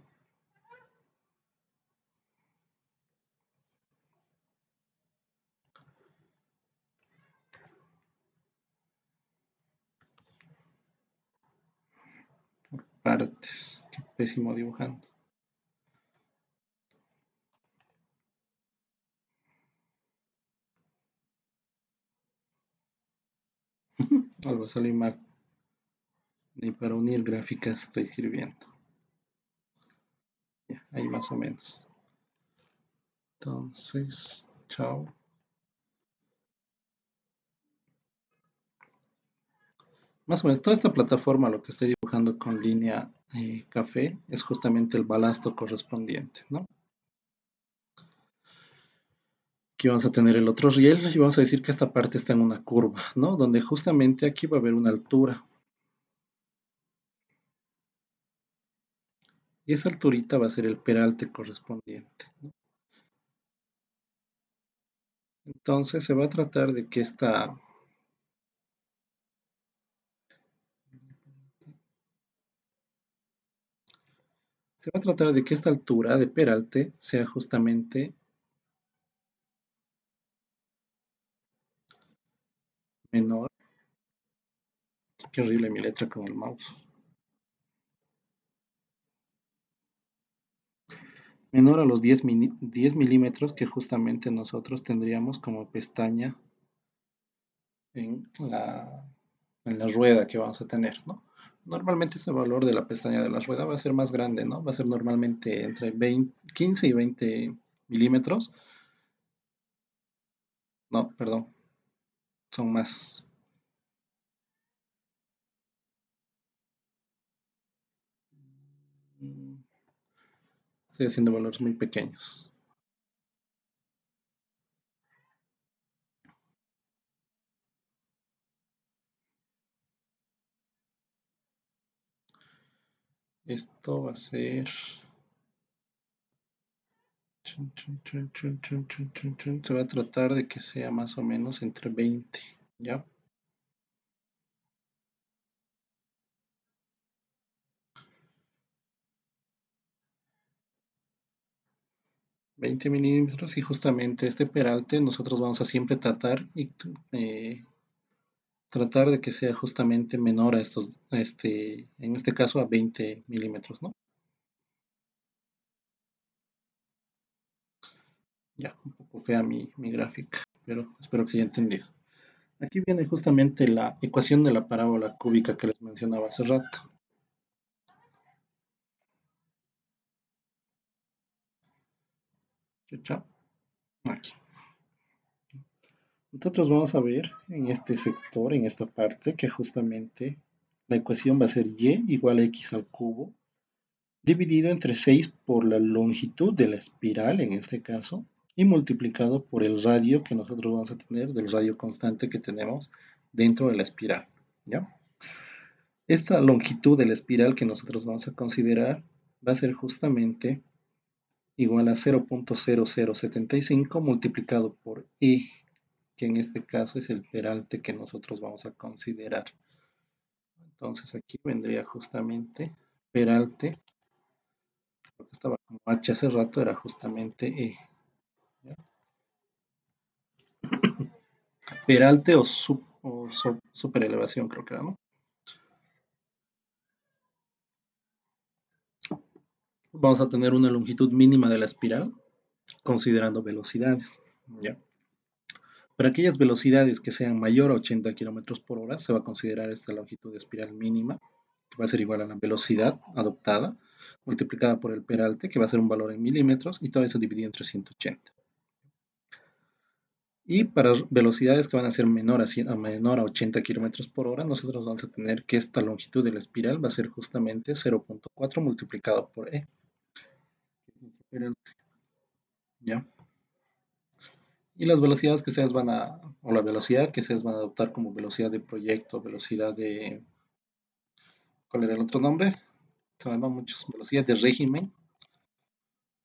Partes. Qué pésimo dibujando. Algo sale mal. Ni para unir gráficas estoy sirviendo. Ya, ahí más o menos. Entonces, chao. Más o menos, toda esta plataforma, lo que estoy dibujando con línea café, es justamente el balasto correspondiente, ¿no? Aquí vamos a tener el otro riel y vamos a decir que esta parte está en una curva, ¿no? Donde justamente aquí va a haber una altura. Y esa alturita va a ser el peralte correspondiente, ¿no? Entonces se va a tratar de que esta altura de peralte sea justamente menor. Qué horrible mi letra con el mouse. Menor a los 10 milímetros que justamente nosotros tendríamos como pestaña en la rueda que vamos a tener, ¿no? Normalmente ese valor de la pestaña de la rueda va a ser más grande, ¿no? Va a ser normalmente entre 15 y 20 milímetros. No, perdón, son más. Mm, Estoy haciendo valores muy pequeños. Esto va a ser... Se va a tratar de que sea más o menos entre 20, ¿ya? 20 milímetros y justamente este peralte nosotros vamos a siempre eh, tratar de que sea justamente menor a en este caso a 20 milímetros, ¿no? Ya, un poco fea mi gráfica, pero espero que se haya entendido. Aquí viene justamente la ecuación de la parábola cúbica que les mencionaba hace rato. Chucha, aquí. Nosotros vamos a ver en este sector, en esta parte, que justamente la ecuación va a ser y igual a x al cubo, dividido entre 6 por la longitud de la espiral, en este caso, y multiplicado por el radio que nosotros vamos a tener, del radio constante que tenemos dentro de la espiral, ¿ya? Esta longitud de la espiral que nosotros vamos a considerar va a ser justamente igual a 0.0075 multiplicado por E, que en este caso es el peralte que nosotros vamos a considerar. Entonces aquí vendría justamente peralte, lo que estaba como H hace rato era justamente E. ¿Ya? Peralte o superelevación creo que era, ¿no? Vamos a tener una longitud mínima de la espiral considerando velocidades. ¿Ya? Para aquellas velocidades que sean mayor a 80 kilómetros por hora, se va a considerar esta longitud de espiral mínima, que va a ser igual a la velocidad adoptada, multiplicada por el peralte, que va a ser un valor en milímetros, y todo eso dividido entre 180. Y para velocidades que van a ser menor a 80 kilómetros por hora, nosotros vamos a tener que esta longitud de la espiral va a ser justamente 0.4 multiplicado por E. ¿Ya? Y las velocidades que ustedes o la velocidad que ustedes van a adoptar como velocidad de proyecto, velocidad de, ¿cuál era el otro nombre? Se me van muchos, velocidad de régimen,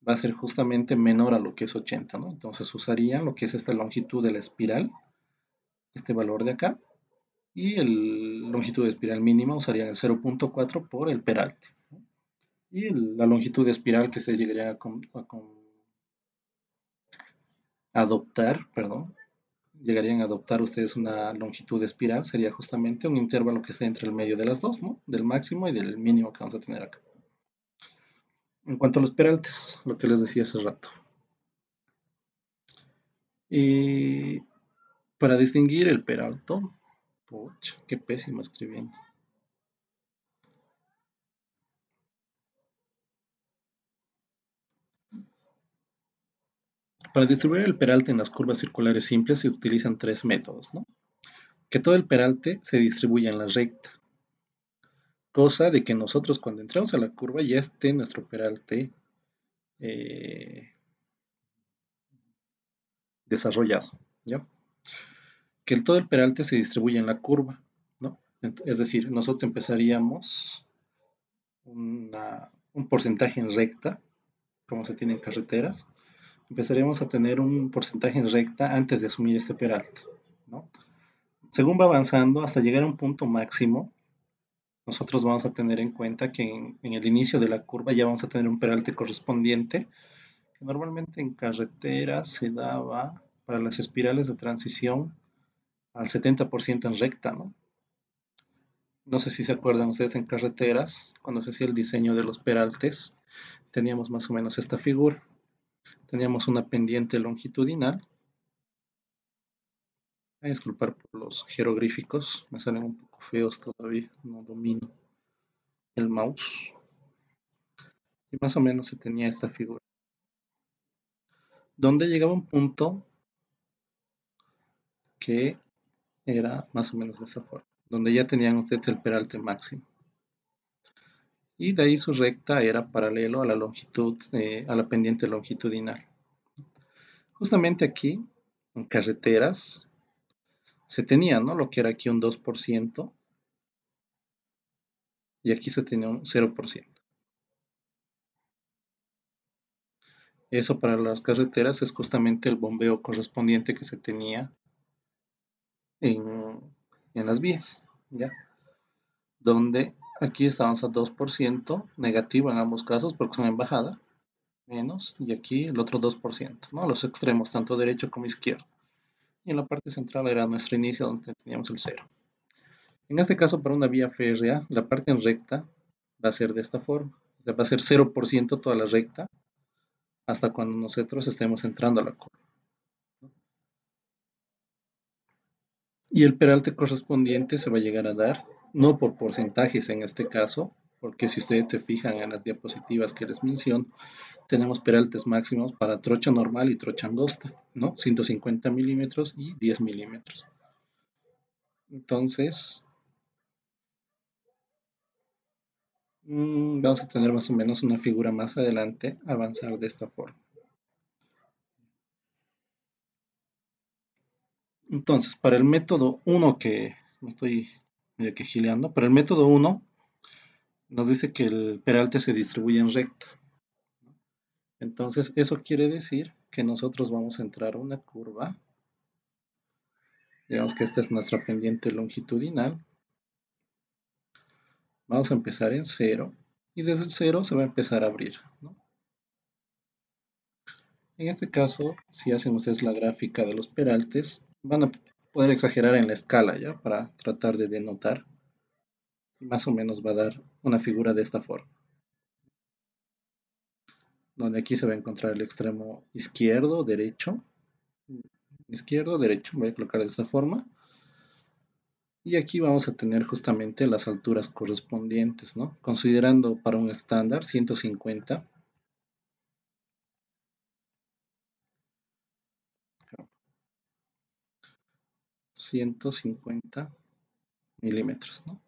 va a ser justamente menor a lo que es 80, ¿no? Entonces usarían lo que es esta longitud de la espiral, este valor de acá, y la longitud de espiral mínima usarían el 0.4 por el peralte. Y la longitud de espiral que ustedes llegarían adoptar, perdón, llegarían a adoptar ustedes una longitud de espiral, sería justamente un intervalo que esté entre el medio de las dos, ¿no? Del máximo y del mínimo que vamos a tener acá. En cuanto a los peraltes, lo que les decía hace rato. Y para distinguir el peralto, pucha, qué pésimo escribiendo. Para distribuir el peralte en las curvas circulares simples se utilizan tres métodos, ¿no? Que todo el peralte se distribuya en la recta, cosa de que nosotros cuando entramos a la curva ya esté nuestro peralte eh, desarrollado, ¿ya? Que todo el peralte se distribuya en la curva, ¿no? Es decir, nosotros empezaríamos un porcentaje en recta, como se tiene en carreteras, empezaríamos a tener un porcentaje en recta antes de asumir este peralte, ¿no? Según va avanzando hasta llegar a un punto máximo, nosotros vamos a tener en cuenta que en el inicio de la curva ya vamos a tener un peralte correspondiente, que normalmente en carreteras se daba para las espirales de transición al 70% en recta, ¿no? No sé si se acuerdan ustedes en carreteras, cuando se hacía el diseño de los peraltes, teníamos más o menos esta figura. Teníamos una pendiente longitudinal. Voy a disculpar por los jeroglíficos, me salen un poco feos todavía, no domino el mouse. Y más o menos se tenía esta figura, donde llegaba un punto que era más o menos de esa forma, donde ya tenían ustedes el peralte máximo. Y de ahí su recta era paralelo a la longitud, a la pendiente longitudinal. Justamente aquí, en carreteras, se tenía, ¿no? Lo que era aquí un 2% y aquí se tenía un 0%. Eso para las carreteras es justamente el bombeo correspondiente que se tenía en, en las vías, ¿ya? Donde aquí estamos a 2%, negativo en ambos casos porque son en bajada, menos, y aquí el otro 2%, ¿no? Los extremos, tanto derecho como izquierdo. Y en la parte central era nuestro inicio donde teníamos el cero. En este caso, para una vía férrea, la parte en recta va a ser de esta forma. O sea, va a ser 0% toda la recta hasta cuando nosotros estemos entrando a la curva. Y el peralte correspondiente se va a llegar a dar, no por porcentajes en este caso, porque si ustedes se fijan en las diapositivas que les menciono, tenemos peraltes máximos para trocha normal y trocha angosta, ¿no? 150 milímetros y 10 milímetros. Entonces, vamos a tener más o menos una figura más adelante, avanzar de esta forma. Entonces, para el método 1 que me estoy medio que gileando, para el método 1 nos dice que el peralte se distribuye en recta. Entonces, eso quiere decir que nosotros vamos a entrar a una curva. Digamos que esta es nuestra pendiente longitudinal. Vamos a empezar en 0 y desde el 0 se va a empezar a abrir, ¿no? En este caso, si hacen ustedes la gráfica de los peraltes, van a poder exagerar en la escala, ¿ya? Para tratar de denotar. Y más o menos va a dar una figura de esta forma, donde aquí se va a encontrar el extremo izquierdo, derecho, izquierdo, derecho, voy a colocar de esta forma. Y aquí vamos a tener justamente las alturas correspondientes, ¿no? Considerando para un estándar 150 milímetros, ¿no?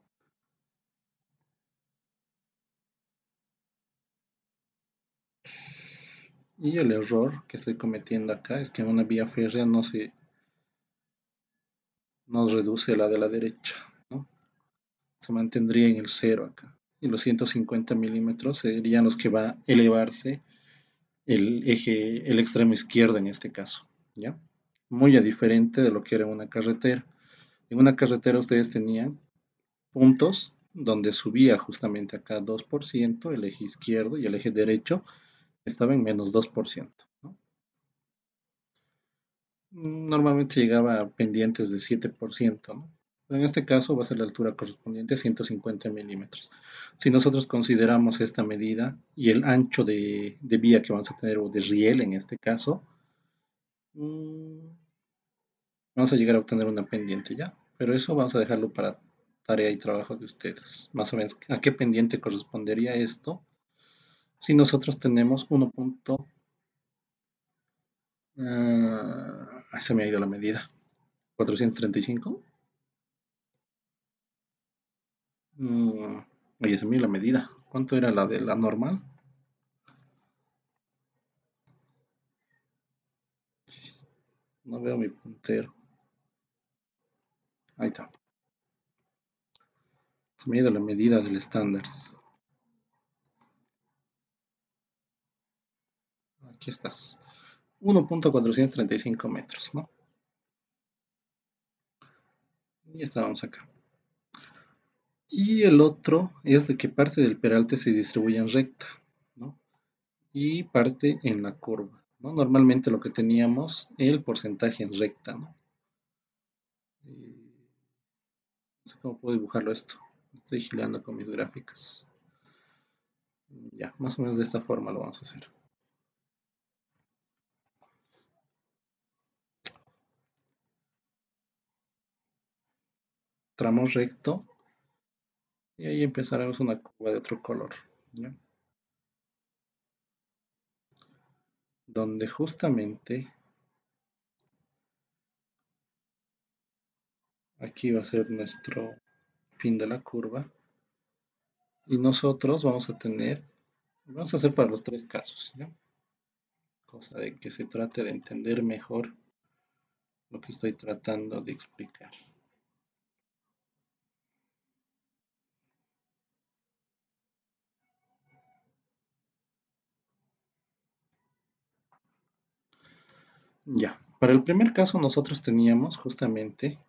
Y el error que estoy cometiendo acá es que en una vía férrea no reduce la de la derecha, ¿no? Se mantendría en el cero acá. Y los 150 milímetros serían los que va a elevarse el eje, el extremo izquierdo en este caso, ¿ya? Muy a diferente de lo que era una carretera. En una carretera ustedes tenían puntos donde subía justamente acá 2%, el eje izquierdo y el eje derecho estaba en menos 2%, ¿no? Normalmente llegaba a pendientes de 7%, ¿no? Pero en este caso va a ser la altura correspondiente a 150 milímetros. Si nosotros consideramos esta medida y el ancho de vía que vamos a tener, o de riel en este caso, mm, vamos a llegar a obtener una pendiente ya. Pero eso vamos a dejarlo para tarea y trabajo de ustedes. Más o menos, ¿a qué pendiente correspondería esto? Si nosotros tenemos 1. Se me ha ido la medida. 435. Oye, se me dio la medida. ¿Cuánto era la de la normal? No veo mi puntero. Ahí está. Se me ha ido la medida del estándar. Aquí estás. 1.435 metros, ¿no? Y estábamos acá. Y el otro es de que parte del peralte se distribuye en recta, ¿no? Y parte en la curva, ¿no? Normalmente lo que teníamos, el porcentaje en recta, ¿no? No sé cómo puedo dibujarlo esto. Estoy gileando con mis gráficas. Ya, más o menos de esta forma lo vamos a hacer. Tramo recto. Y ahí empezaremos una curva de otro color, ¿ya? Donde justamente aquí va a ser nuestro fin de la curva. Y nosotros vamos a hacer para los tres casos, ¿ya? Cosa de que se trate de entender mejor lo que estoy tratando de explicar. Ya, para el primer caso nosotros teníamos justamente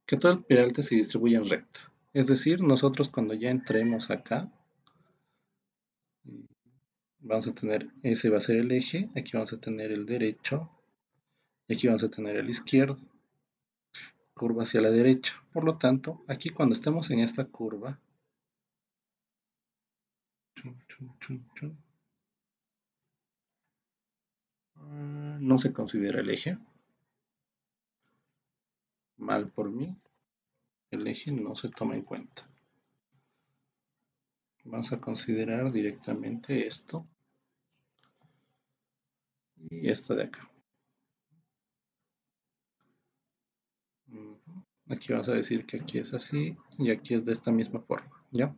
que todo el peralte se distribuye en recta. Es decir, nosotros cuando ya entremos acá, vamos a tener, ese va a ser el eje, aquí vamos a tener el derecho, y aquí vamos a tener el izquierdo, curva hacia la derecha. Por lo tanto, aquí cuando estemos en esta curva, no se considera el eje, mal por mí, el eje no se toma en cuenta. Vamos a considerar directamente esto y esto de acá. Aquí vamos a decir que aquí es así y aquí es de esta misma forma, ¿ya?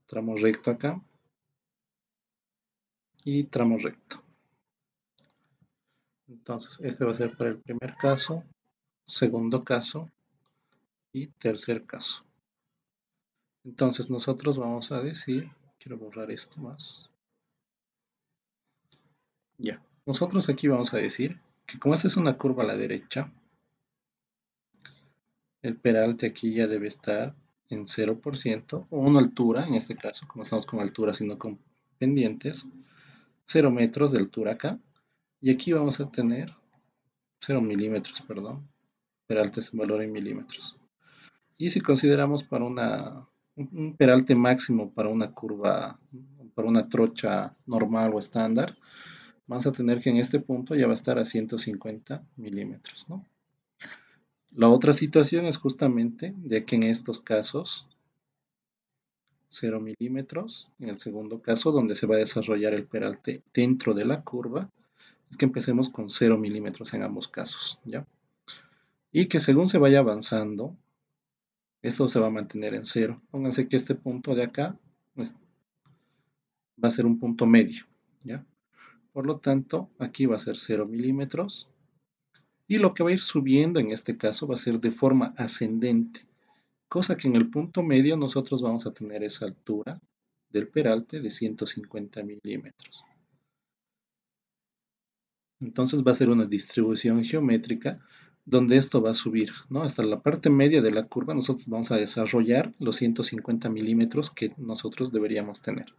Tramo recto acá y tramo recto. Entonces, este va a ser para el primer caso, segundo caso y tercer caso. Entonces, nosotros vamos a decir, quiero borrar esto más. Ya, nosotros aquí vamos a decir que como esta es una curva a la derecha, el peralte aquí ya debe estar en 0% o una altura, en este caso, como estamos con altura sino con pendientes, 0 metros de altura acá. Y aquí vamos a tener 0 milímetros, perdón, peralte es un valor en milímetros. Y si consideramos para un peralte máximo para una curva, para una trocha normal o estándar, vamos a tener que en este punto ya va a estar a 150 milímetros, ¿no? La otra situación es justamente de que en estos casos 0 milímetros, en el segundo caso donde se va a desarrollar el peralte dentro de la curva, es que empecemos con 0 milímetros en ambos casos, ¿ya? Y que según se vaya avanzando, esto se va a mantener en 0. Pónganse que este punto de acá pues, va a ser un punto medio, ¿ya? Por lo tanto, aquí va a ser 0 milímetros y lo que va a ir subiendo en este caso va a ser de forma ascendente, cosa que en el punto medio nosotros vamos a tener esa altura del peralte de 150 milímetros. Entonces va a ser una distribución geométrica donde esto va a subir, ¿no? Hasta la parte media de la curva nosotros vamos a desarrollar los 150 milímetros que nosotros deberíamos tener.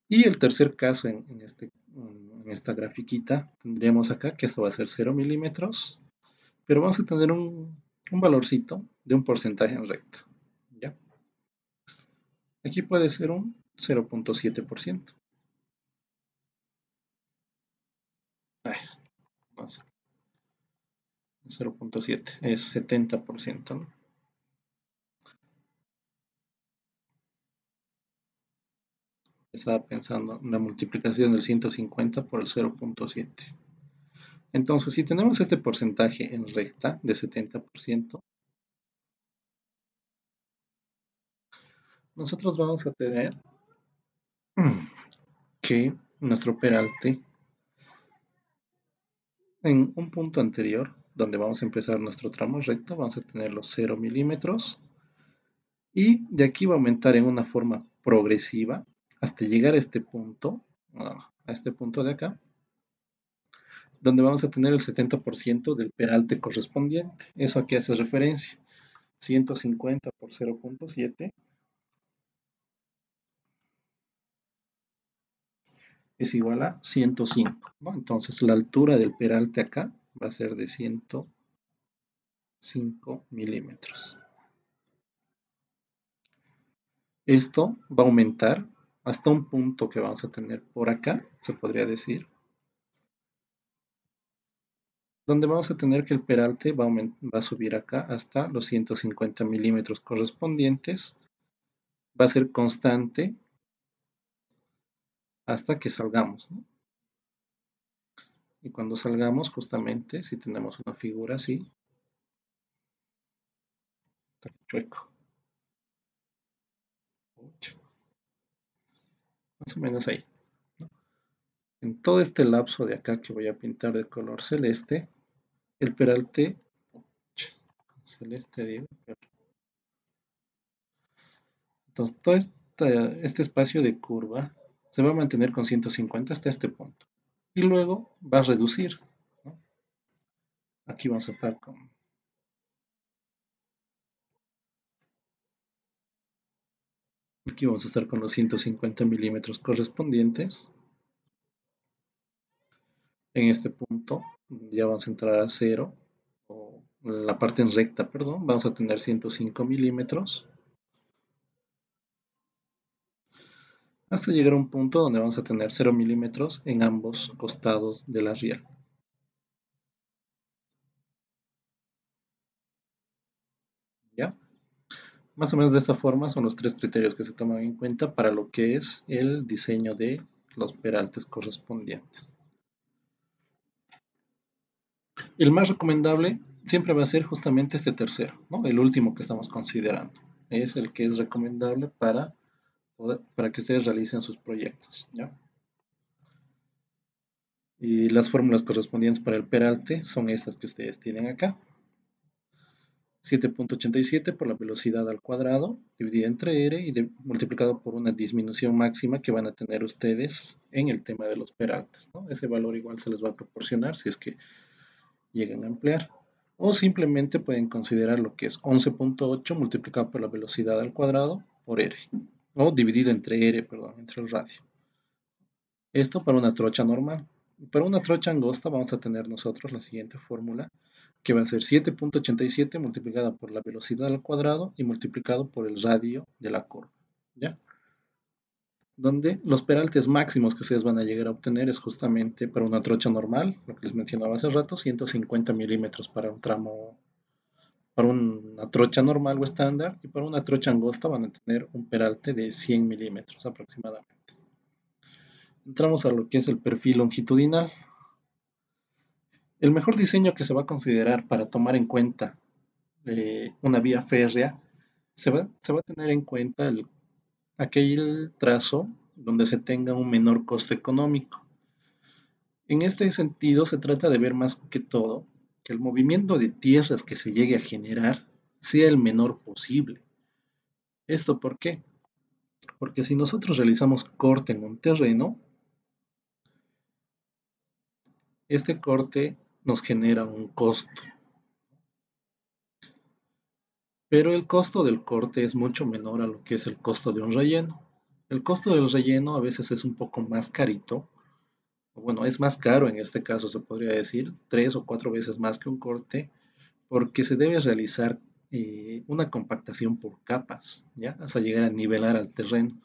Y el tercer caso en esta grafiquita, tendríamos acá que esto va a ser 0 milímetros, pero vamos a tener un valorcito de un porcentaje en recta, ¿ya? Aquí puede ser un 0,7%. Ay, no sé, 0,7 es 70%, ¿no? Estaba pensando en la multiplicación del 150 por el 0,7. Entonces, si tenemos este porcentaje en recta de 70%, nosotros vamos a tener que nuestro peralte en un punto anterior, donde vamos a empezar nuestro tramo recto, vamos a tener los 0 milímetros y de aquí va a aumentar en una forma progresiva hasta llegar a este punto, a este punto de acá, donde vamos a tener el 70% del peralte correspondiente. ¿Eso a qué hace referencia? 150 por 0,7 es igual a 105, ¿no? Entonces la altura del peralte acá va a ser de 105 milímetros. Esto va a aumentar hasta un punto que vamos a tener por acá, se podría decir, donde vamos a tener que el peralte va a subir acá hasta los 150 milímetros correspondientes. Va a ser constante hasta que salgamos, ¿no? Y cuando salgamos, justamente, si tenemos una figura así, está chueco, más o menos ahí, ¿no? En todo este lapso de acá que voy a pintar de color celeste, el peralte, celeste digo, entonces todo este espacio de curva se va a mantener con 150 hasta este punto. Y luego va a reducir, ¿no? Aquí vamos a estar con, aquí vamos a estar con los 150 milímetros correspondientes. En este punto ya vamos a entrar a cero, o la parte en recta, perdón, vamos a tener 105 milímetros, hasta llegar a un punto donde vamos a tener 0 milímetros en ambos costados de la riel. ¿Ya? Más o menos de esta forma son los tres criterios que se toman en cuenta para lo que es el diseño de los peraltes correspondientes. El más recomendable siempre va a ser justamente este tercero, ¿no? El último que estamos considerando. Es el que es recomendable para que ustedes realicen sus proyectos, ¿ya? Y las fórmulas correspondientes para el peralte son estas que ustedes tienen acá. 7,87 por la velocidad al cuadrado, dividida entre r y multiplicado por una disminución máxima que van a tener ustedes en el tema de los peraltes, ¿no? Ese valor igual se les va a proporcionar si es que llegan a emplear. O simplemente pueden considerar lo que es 11,8 multiplicado por la velocidad al cuadrado por r, o dividido entre r, perdón, entre el radio. Esto para una trocha normal. Para una trocha angosta vamos a tener nosotros la siguiente fórmula, que va a ser 7,87 multiplicada por la velocidad al cuadrado y multiplicado por el radio de la curva, ¿ya? Donde los peraltes máximos que ustedes van a llegar a obtener es justamente para una trocha normal, lo que les mencionaba hace rato, 150 milímetros para un tramo, para una trocha normal o estándar, y para una trocha angosta van a tener un peralte de 100 milímetros aproximadamente. Entramos a lo que es el perfil longitudinal. El mejor diseño que se va a considerar para tomar en cuenta una vía férrea, se va a tener en cuenta aquel trazo donde se tenga un menor costo económico. En este sentido, se trata de ver más que todo que el movimiento de tierras que se llegue a generar sea el menor posible. ¿Esto por qué? Porque si nosotros realizamos corte en un terreno, este corte nos genera un costo, pero el costo del corte es mucho menor a lo que es el costo de un relleno. El costo del relleno a veces es un poco más carito, o bueno, es más caro en este caso, se podría decir, 3 o 4 veces más que un corte, porque se debe realizar una compactación por capas, ¿ya? Hasta llegar a nivelar al terreno.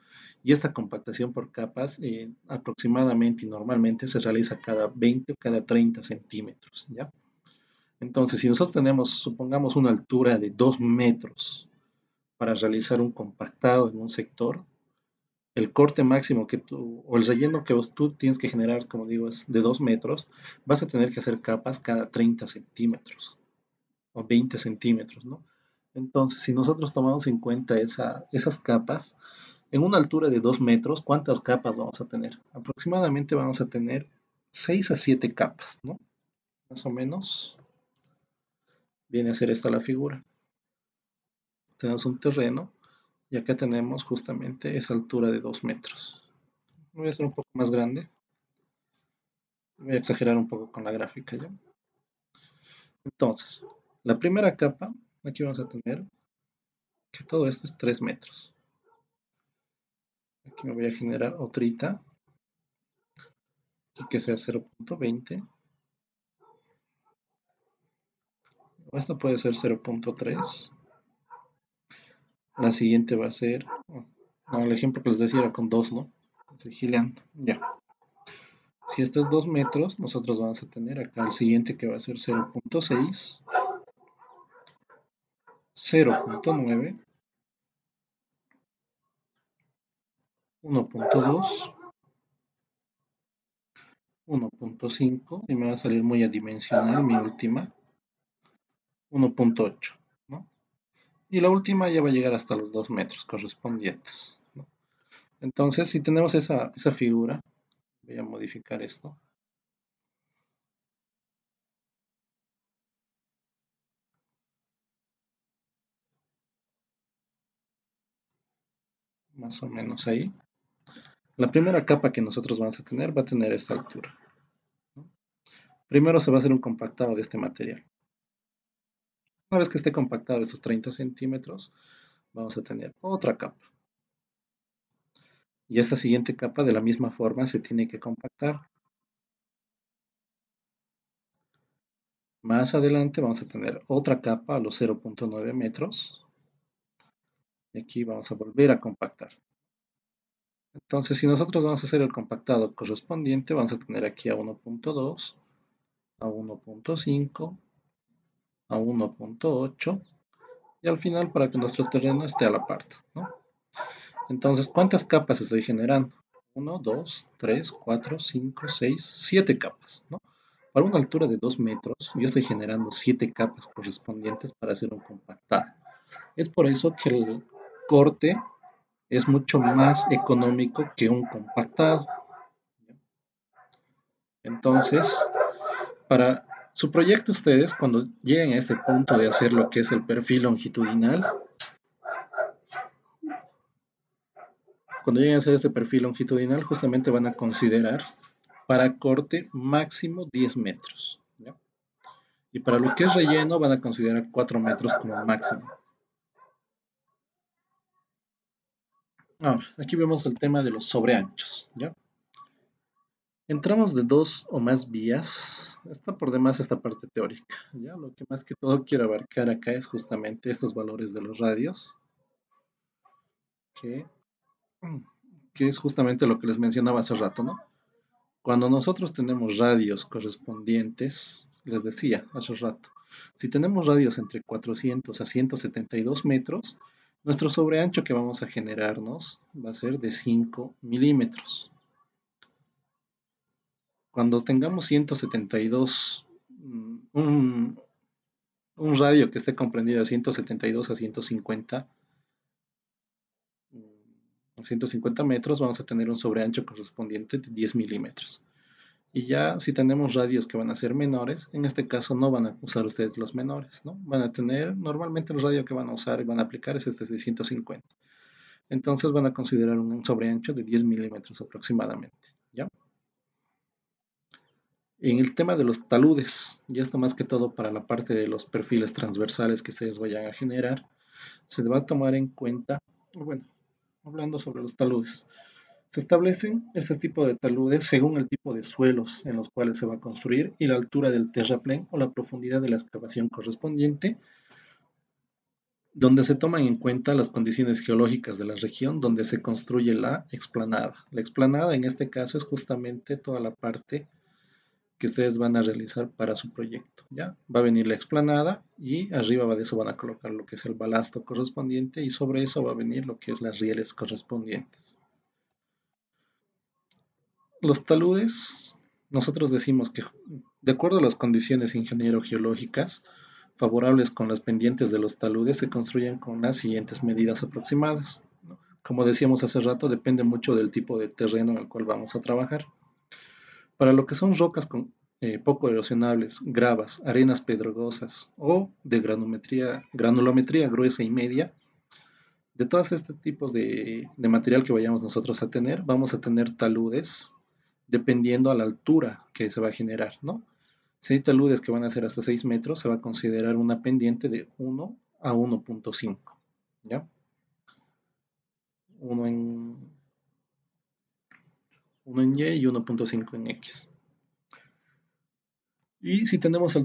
Y esta compactación por capas aproximadamente y normalmente se realiza cada 20 o cada 30 centímetros, ¿ya? Entonces, si nosotros tenemos, supongamos, una altura de 2 metros para realizar un compactado en un sector, el corte máximo que tú, o el relleno que tú tienes que generar, como digo, es de 2 metros, vas a tener que hacer capas cada 30 centímetros o 20 centímetros, ¿no? Entonces, si nosotros tomamos en cuenta esas capas, en una altura de 2 metros, ¿cuántas capas vamos a tener? Aproximadamente vamos a tener 6 a 7 capas, ¿no? Más o menos viene a ser esta la figura. Tenemos un terreno y acá tenemos justamente esa altura de 2 metros. Voy a hacer un poco más grande, voy a exagerar un poco con la gráfica ya. Entonces, la primera capa, aquí vamos a tener que todo esto es 3 metros. Aquí me voy a generar otrita, y que sea 0.20, o esta puede ser 0.3. La siguiente va a ser, no, el ejemplo que les decía era con 2, ¿no? Estoy gileando, ya. Si esto es 2 metros, nosotros vamos a tener acá el siguiente que va a ser 0.6, 0.9, 1.2, 1.5 y me va a salir muy adimensional mi última, 1.8, ¿no? Y la última ya va a llegar hasta los 2 metros correspondientes, ¿no? Entonces, si tenemos esa figura, voy a modificar esto, más o menos ahí. La primera capa que nosotros vamos a tener va a tener esta altura, ¿no? Primero se va a hacer un compactado de este material. Una vez que esté compactado estos 30 centímetros, vamos a tener otra capa. Y esta siguiente capa de la misma forma se tiene que compactar. Más adelante vamos a tener otra capa a los 0.9 metros. Y aquí vamos a volver a compactar. Entonces, si nosotros vamos a hacer el compactado correspondiente, vamos a tener aquí a 1.2, a 1.5, a 1.8 y al final para que nuestro terreno esté a la par, ¿no? Entonces, ¿cuántas capas estoy generando? 1, 2, 3, 4, 5, 6, 7 capas, ¿no? Para una altura de 2 metros, yo estoy generando 7 capas correspondientes para hacer un compactado. Es por eso que el corte es mucho más económico que un compactado. Entonces, para su proyecto ustedes, cuando lleguen a este punto de hacer lo que es el perfil longitudinal, cuando lleguen a hacer este perfil longitudinal, justamente van a considerar para corte máximo 10 metros, ¿ya? Y para lo que es relleno van a considerar 4 metros como máximo. Ahora, aquí vemos el tema de los sobreanchos, ¿ya? Entramos de dos o más vías, está por demás esta parte teórica, ¿ya? Lo que más que todo quiero abarcar acá es justamente estos valores de los radios, que, que es justamente lo que les mencionaba hace rato, ¿no? Cuando nosotros tenemos radios correspondientes, les decía hace rato, si tenemos radios entre 400 a 172 metros, nuestro sobreancho que vamos a generarnos va a ser de 5 milímetros. Cuando tengamos 172, un radio que esté comprendido de 172 a 150 metros, vamos a tener un sobreancho correspondiente de 10 milímetros. Y ya si tenemos radios que van a ser menores, en este caso no van a usar ustedes los menores, ¿no? Van a tener, normalmente el radio que van a usar y van a aplicar es este de 150. Entonces van a considerar un sobreancho de 10 milímetros aproximadamente, ¿ya? En el tema de los taludes, ya está más que todo para la parte de los perfiles transversales que ustedes vayan a generar. se va a tomar en cuenta, bueno, hablando sobre los taludes. Se establecen este tipo de taludes según el tipo de suelos en los cuales se va a construir y la altura del terraplén o la profundidad de la excavación correspondiente, donde se toman en cuenta las condiciones geológicas de la región donde se construye la explanada. La explanada en este caso es justamente toda la parte que ustedes van a realizar para su proyecto. ¿Ya? Va a venir la explanada y arriba de eso van a colocar lo que es el balasto correspondiente y sobre eso va a venir lo que es las rieles correspondientes. Los taludes, nosotros decimos que de acuerdo a las condiciones ingeniero-geológicas favorables con las pendientes de los taludes se construyen con las siguientes medidas aproximadas. ¿No? Como decíamos hace rato, depende mucho del tipo de terreno en el cual vamos a trabajar. Para lo que son rocas poco erosionables, gravas, arenas pedregosas o de granulometría gruesa y media, de todos estos tipos de material que vayamos nosotros a tener, vamos a tener taludes dependiendo a la altura que se va a generar, ¿no? Si hay taludes que van a ser hasta 6 metros, se va a considerar una pendiente de 1 a 1.5, ¿ya? 1 en, 1 en Y y 1.5 en X. Y si tenemos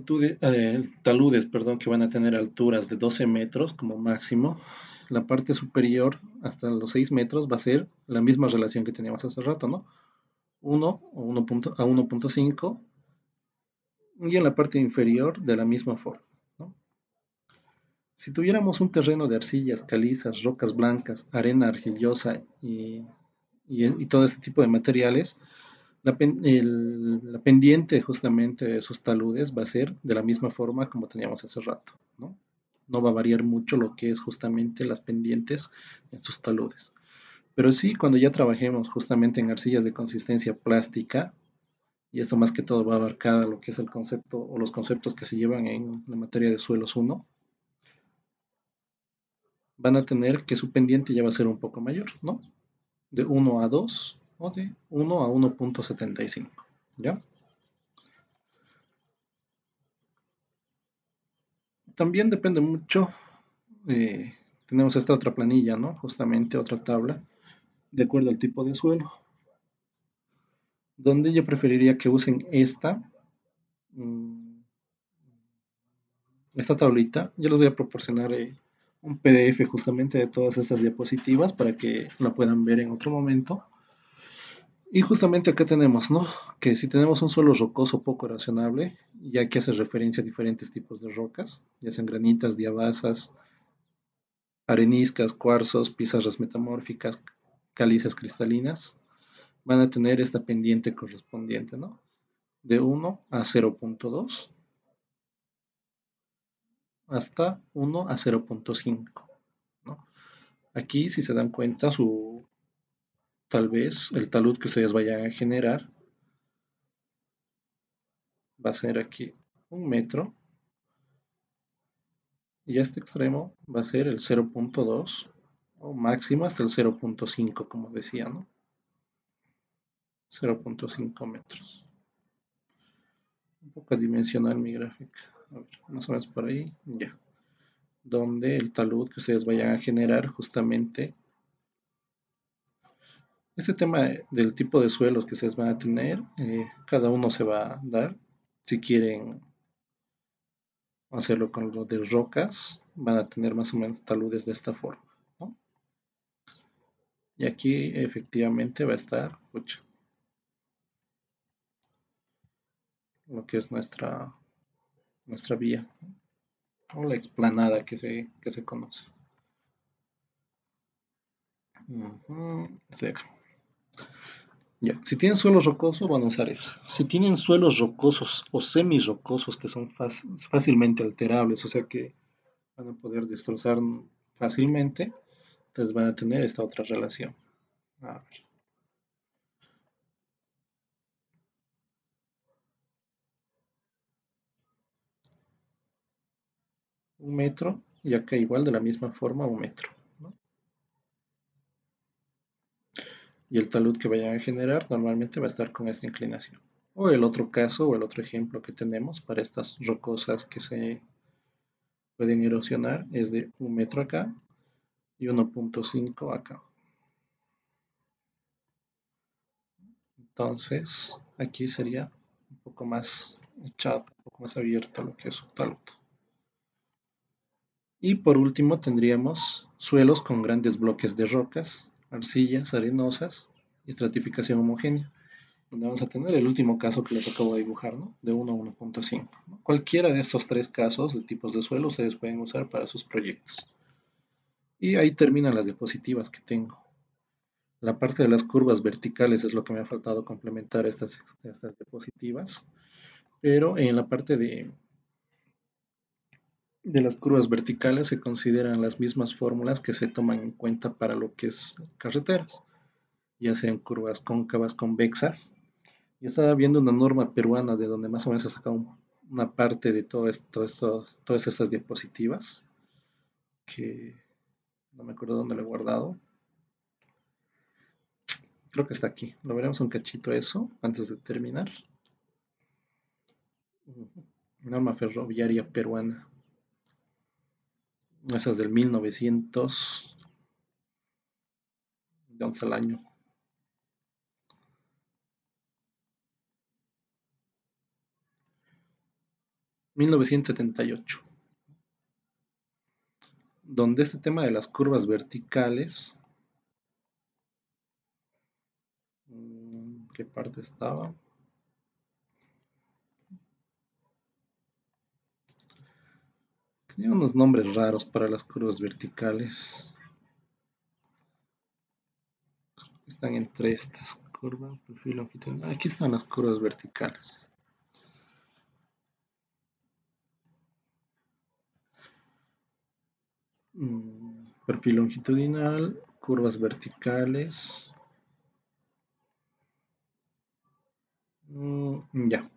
taludes, perdón, que van a tener alturas de 12 metros como máximo, la parte superior hasta los 6 metros va a ser la misma relación que teníamos hace rato, ¿no? 1 o 1 a 1.5 y en la parte inferior de la misma forma, ¿no? Si tuviéramos un terreno de arcillas, calizas, rocas blancas, arena arcillosa y todo este tipo de materiales, la pendiente justamente de esos taludes va a ser de la misma forma como teníamos hace rato, ¿no? No va a variar mucho lo que es justamente las pendientes en sus taludes. Pero sí, cuando ya trabajemos justamente en arcillas de consistencia plástica, y esto más que todo va a abarcar lo que es el concepto o los conceptos que se llevan en la materia de suelos 1, van a tener que su pendiente ya va a ser un poco mayor, ¿no? De 1 a 2 o de 1 a 1.75, ¿ya? También depende mucho, tenemos esta otra planilla, ¿no? Justamente otra tabla, de acuerdo al tipo de suelo, donde yo preferiría que usen mm, esta tablita. Yo les voy a proporcionar un PDF justamente de todas estas diapositivas para que la puedan ver en otro momento. Y justamente acá tenemos, ¿no? Que si tenemos un suelo rocoso poco erosionable, ya que hace referencia a diferentes tipos de rocas, ya sean granitas, diabasas, areniscas, cuarzos, pizarras metamórficas, calizas cristalinas, van a tener esta pendiente correspondiente, ¿no? De 1 a 0.2 hasta 1 a 0.5, ¿no? Aquí, si se dan cuenta, tal vez el talud que ustedes vayan a generar va a ser aquí 1 metro y este extremo va a ser el 0.2 o máximo hasta el 0.5, como decía, ¿no? 0.5 metros. Un poco dimensional mi gráfica. A ver, más o menos por ahí, ya. Donde el talud que ustedes vayan a generar justamente este tema del tipo de suelos que ustedes van a tener, cada uno se va a dar. Si quieren hacerlo con lo de rocas, van a tener más o menos taludes de esta forma, ¿no? Y aquí efectivamente va a estar, pucha, lo que es nuestra vía, ¿no? O la explanada que se conoce. Este ya. Si tienen suelos rocosos, van a usar eso. Si tienen suelos rocosos o semi-rocosos que son fácilmente alterables, o sea que van a poder destrozar fácilmente, entonces van a tener esta otra relación. A ver, 1 metro y acá igual de la misma forma 1 metro, ¿no? Y el talud que vayan a generar normalmente va a estar con esta inclinación. O el otro caso o el otro ejemplo que tenemos para estas rocosas que se pueden erosionar es de 1 metro acá y 1,5 acá. Entonces, aquí sería un poco más echado, un poco más abierto lo que es su talud. Y por último tendríamos suelos con grandes bloques de rocas, arcillas arenosas y estratificación homogénea, donde vamos a tener el último caso que les acabo de dibujar, ¿no? De 1 a 1,5. ¿no? Cualquiera de estos tres casos de tipos de suelo ustedes pueden usar para sus proyectos. Y ahí terminan las diapositivas que tengo. La parte de las curvas verticales es lo que me ha faltado complementar estas diapositivas, pero en la parte de las curvas verticales se consideran las mismas fórmulas que se toman en cuenta para lo que es carreteras, ya sean curvas cóncavas, convexas. Y estaba viendo una norma peruana de donde más o menos ha sacado una parte de todas estas diapositivas, que no me acuerdo dónde lo he guardado. Creo que está aquí. Lo veremos un cachito eso antes de terminar. Norma ferroviaria peruana. Esa es del 1900. Vamos al año. 1978. Donde este tema de las curvas verticales. ¿Qué parte estaba? Tenía unos nombres raros para las curvas verticales. Están entre estas curvas, perfil longitudinal. Aquí están las curvas verticales. Perfil longitudinal, curvas verticales. Ya.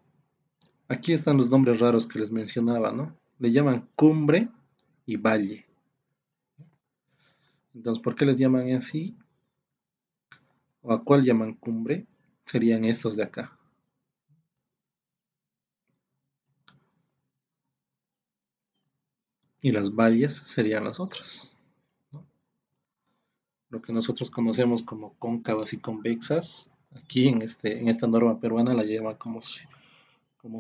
Aquí están los nombres raros que les mencionaba, ¿no? Le llaman cumbre y valle. Entonces, ¿por qué les llaman así? ¿O a cuál llaman cumbre? Serían estos de acá. Y las valles serían las otras, ¿no? Lo que nosotros conocemos como cóncavas y convexas, aquí en esta norma peruana la llaman como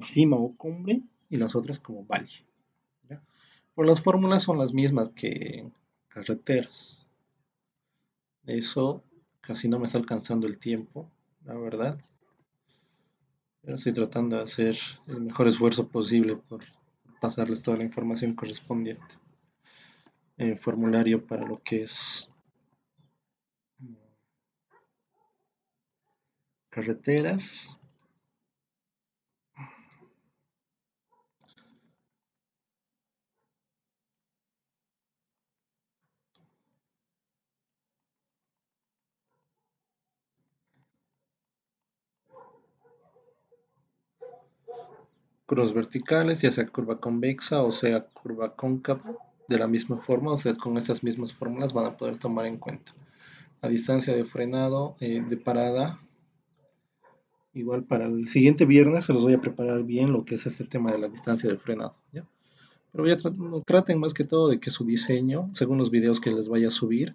cima o cumbre y las otras como valle. ¿ya? Pues las fórmulas son las mismas que en carreteras. Eso casi no me está alcanzando el tiempo, la verdad. Pero estoy tratando de hacer el mejor esfuerzo posible por pasarles toda la información correspondiente. El formulario para lo que es carreteras. Curvas verticales, ya sea curva convexa o sea curva cóncava, de la misma forma, o sea, con estas mismas fórmulas van a poder tomar en cuenta. La distancia de frenado, de parada, igual para el siguiente viernes se los voy a preparar bien lo que es este tema de la distancia de frenado. ¿ya? Pero ya traten más que todo de que su diseño, según los videos que les vaya a subir,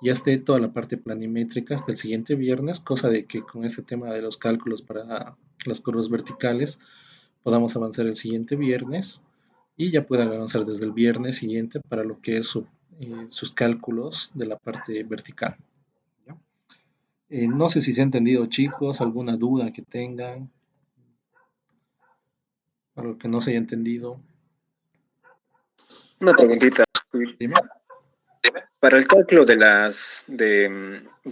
ya esté toda la parte planimétrica hasta el siguiente viernes, cosa de que con este tema de los cálculos para las curvas verticales podamos avanzar el siguiente viernes y ya puedan avanzar desde el viernes siguiente para lo que es sus cálculos de la parte vertical. ¿ya? No sé si se ha entendido, chicos, alguna duda que tengan, algo que no se haya entendido. Una preguntita. Dime. Para el cálculo de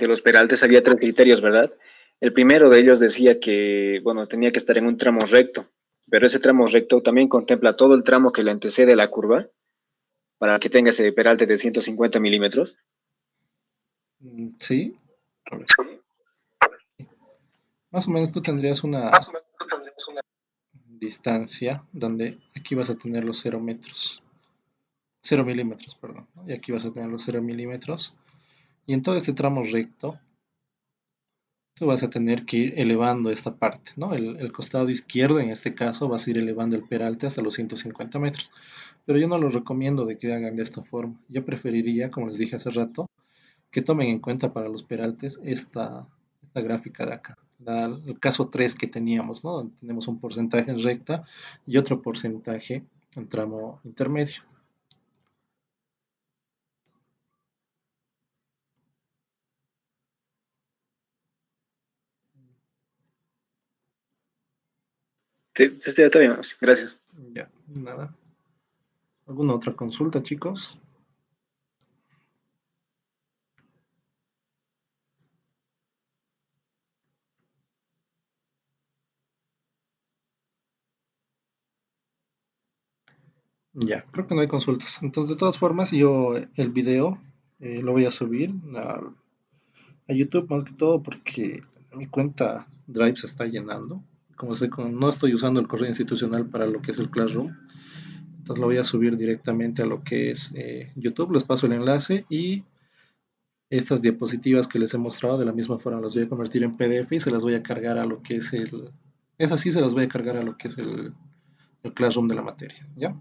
los peraltes había tres criterios, ¿verdad? El primero de ellos decía que, bueno, tenía que estar en un tramo recto, pero ese tramo recto también contempla todo el tramo que le antecede a la curva para que tenga ese peralte de 150 milímetros. Sí, a ver. Más o menos tú tendrías una distancia donde aquí vas a tener los 0 metros, 0 milímetros, perdón, ¿no? Y aquí vas a tener los 0 milímetros. Y en todo este tramo recto, tú vas a tener que ir elevando esta parte, ¿no? El costado izquierdo, en este caso, vas a ir elevando el peralte hasta los 150 metros. pero yo no los recomiendo de que hagan de esta forma. Yo preferiría, como les dije hace rato, que tomen en cuenta para los peraltes esta gráfica de acá. El caso 3 que teníamos, ¿no? Tenemos un porcentaje en recta y otro porcentaje en tramo intermedio. Sí, sí, está bien, gracias. Ya, nada. ¿Alguna otra consulta, chicos? Ya, creo que no hay consultas. Entonces, de todas formas, yo el video lo voy a subir a YouTube más que todo porque mi cuenta Drive se está llenando. Como no estoy usando el correo institucional para lo que es el Classroom, entonces lo voy a subir directamente a lo que es YouTube. Les paso el enlace y estas diapositivas que les he mostrado de la misma forma las voy a convertir en PDF y se las voy a cargar a lo que es esas sí se las voy a cargar a lo que es el Classroom de la materia, ¿ya?